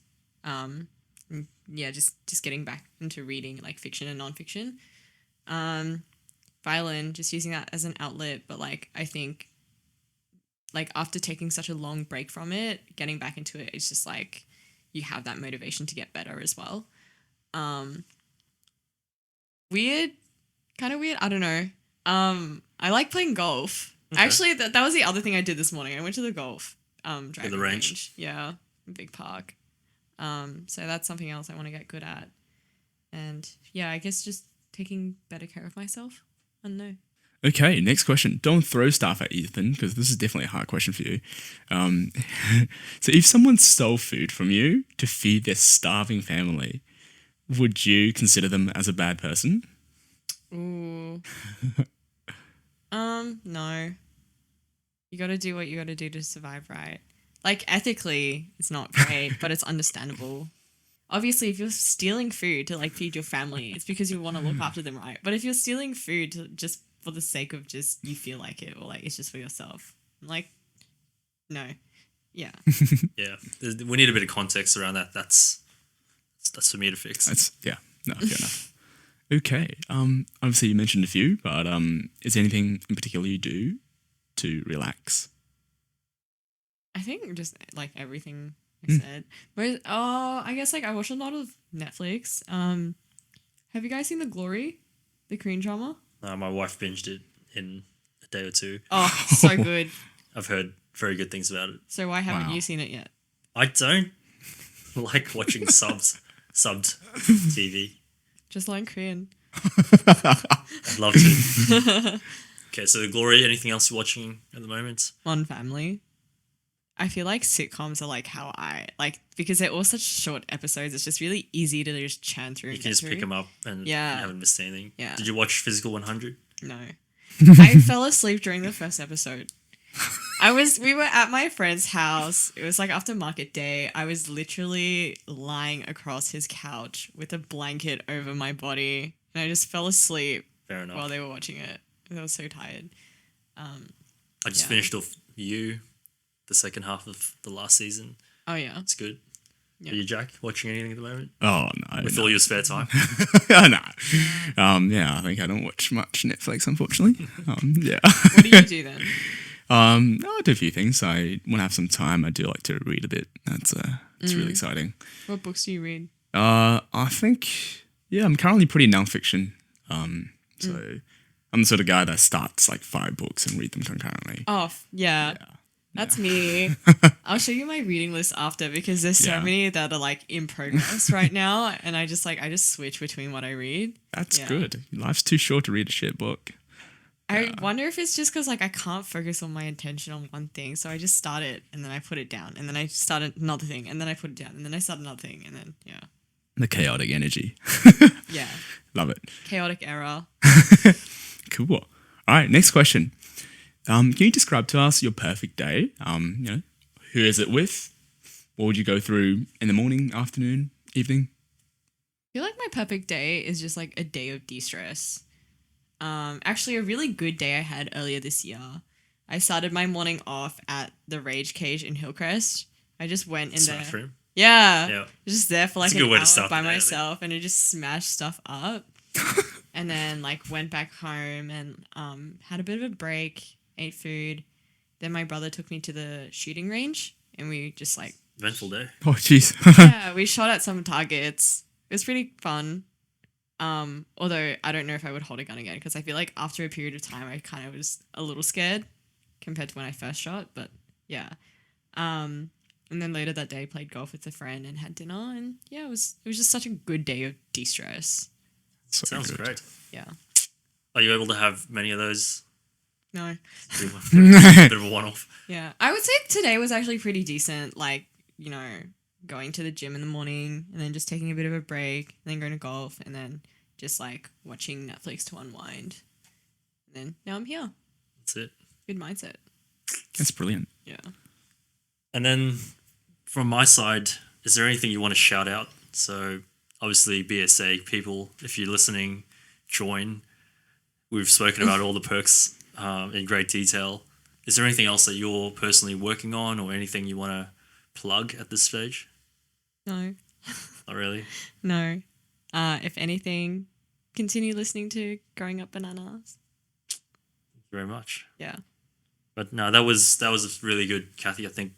Just getting back into reading like fiction and nonfiction. Violin, just using that as an outlet, but like I think like after taking such a long break from it, getting back into it, it's just like you have that motivation to get better as well. Kind of weird. I don't know. I like playing golf. Okay. Actually, that was the other thing I did this morning. I went to the golf driving the range. Yeah, big park. So that's something else I want to get good at. And yeah, I guess just taking better care of myself. I don't know. Okay, next question. Don't throw stuff at Ethan, because this is definitely a hard question for you. So if someone stole food from you to feed their starving family, would you consider them as a bad person? Ooh. No. You gotta do what you gotta do to survive, right? Like, ethically, it's not great, but it's understandable. Obviously, if you're stealing food to, like, feed your family, it's because you want to look after them, right? But if you're stealing food just for the sake of just you feel like it, or, like, it's just for yourself, like, no. Yeah. Yeah, we need a bit of context around that. That's for me to fix. Fair enough. Okay. Obviously you mentioned a few, but is there anything in particular you do to relax? I think just like everything I said. But I guess like I watch a lot of Netflix. Have you guys seen The Glory, the Korean drama? My wife binged it in a day or two. Oh, so good. I've heard very good things about it. So why haven't you seen it yet? I don't like watching subbed TV. Just learn Korean. I'd love to. Okay, so Glory, anything else you're watching at the moment? Modern Family. I feel like sitcoms are like how I like, because they're all such short episodes. It's just really easy to just churn through. You can just pick them up and you haven't missed anything. Yeah. Did you watch Physical 100? No. I fell asleep during the first episode. We were at my friend's house. It was like after market day. I was literally lying across his couch with a blanket over my body, and I just fell asleep. Fair enough. While they were watching it. I was so tired. I just finished off You, the second half of the last season. Oh yeah. It's good. Yeah. Are you, Jack, watching anything at the moment? Oh no, With no. all your spare time? Oh, no. Yeah, I think I don't watch much Netflix, unfortunately. Yeah. What do you do then? I do a few things. When I have some time, I do like to read a bit. It's really exciting. What books do you read? I think, I'm currently pretty nonfiction. So I'm the sort of guy that starts like 5 books and read them concurrently. Oh, yeah. That's me. I'll show you my reading list after because there's so Yeah. many that are like in progress right now, and I just switch between what I read. That's Yeah. good. Life's too short to read a shit book. I wonder if it's just because like I can't focus on my attention on one thing, so I just start it and then I put it down, and then I start another thing, and then I put it down, and then I start another thing, and then The chaotic energy. yeah, Love it. chaotic error. Cool. All right, next question. Can you describe to us your perfect day? Who is it with? What would you go through in the morning, afternoon, evening? I feel like my perfect day is just like a day of de-stress. Actually, a really good day I had earlier this year. I started my morning off at the Rage Cage in Hillcrest. I just went in there. Room. Yeah. Yeah. Just there for like That's a an good way to hour start by the day, I think. myself, and I just smashed stuff up. And then like went back home and had a bit of a break, ate food. Then my brother took me to the shooting range and we just like Eventful day. Oh, jeez. yeah, we shot at some targets. It was pretty fun. Although I don't know if I would hold a gun again because I feel like after a period of time I kind of was a little scared compared to when I first shot, but yeah. And then later that day played golf with a friend and had dinner, and yeah, it was just such a good day of de-stress. So Sounds good. great. Yeah. Are you able to have many of those? No. Bit of a one-off. Yeah. I would say today was actually pretty decent. Like, going to the gym in the morning and then just taking a bit of a break and then going to golf and then just like watching Netflix to unwind. And then now I'm here. That's it. Good mindset. That's brilliant. Yeah. And then from my side, is there anything you want to shout out? So obviously BSA people, if you're listening, join. We've spoken about all the perks in great detail. Is there anything else that you're personally working on or anything you want to plug at this stage? No. Not really. No. If anything, continue listening to Growing Up Bananas. Thank you very much. Yeah. But no, that was really good, Cathy. I think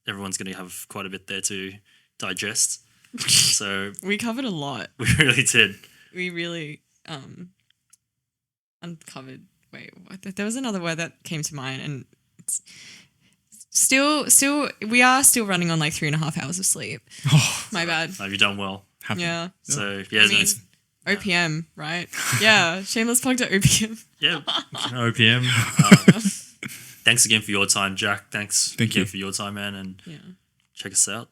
everyone's going to have quite a bit there to digest. So We covered a lot. we really did. We really uncovered. Wait, what? There was another word that came to mind, and it's still we are still running on like 3.5 hours of sleep. Oh, My bad. Have you done well? happy. Yeah. So yeah, I mean, OPM, right? Yeah. Shameless plug to OPM. yeah, OPM. Thanks again for your time, Jack. Thank you. for your time, man, and Yeah. check us out.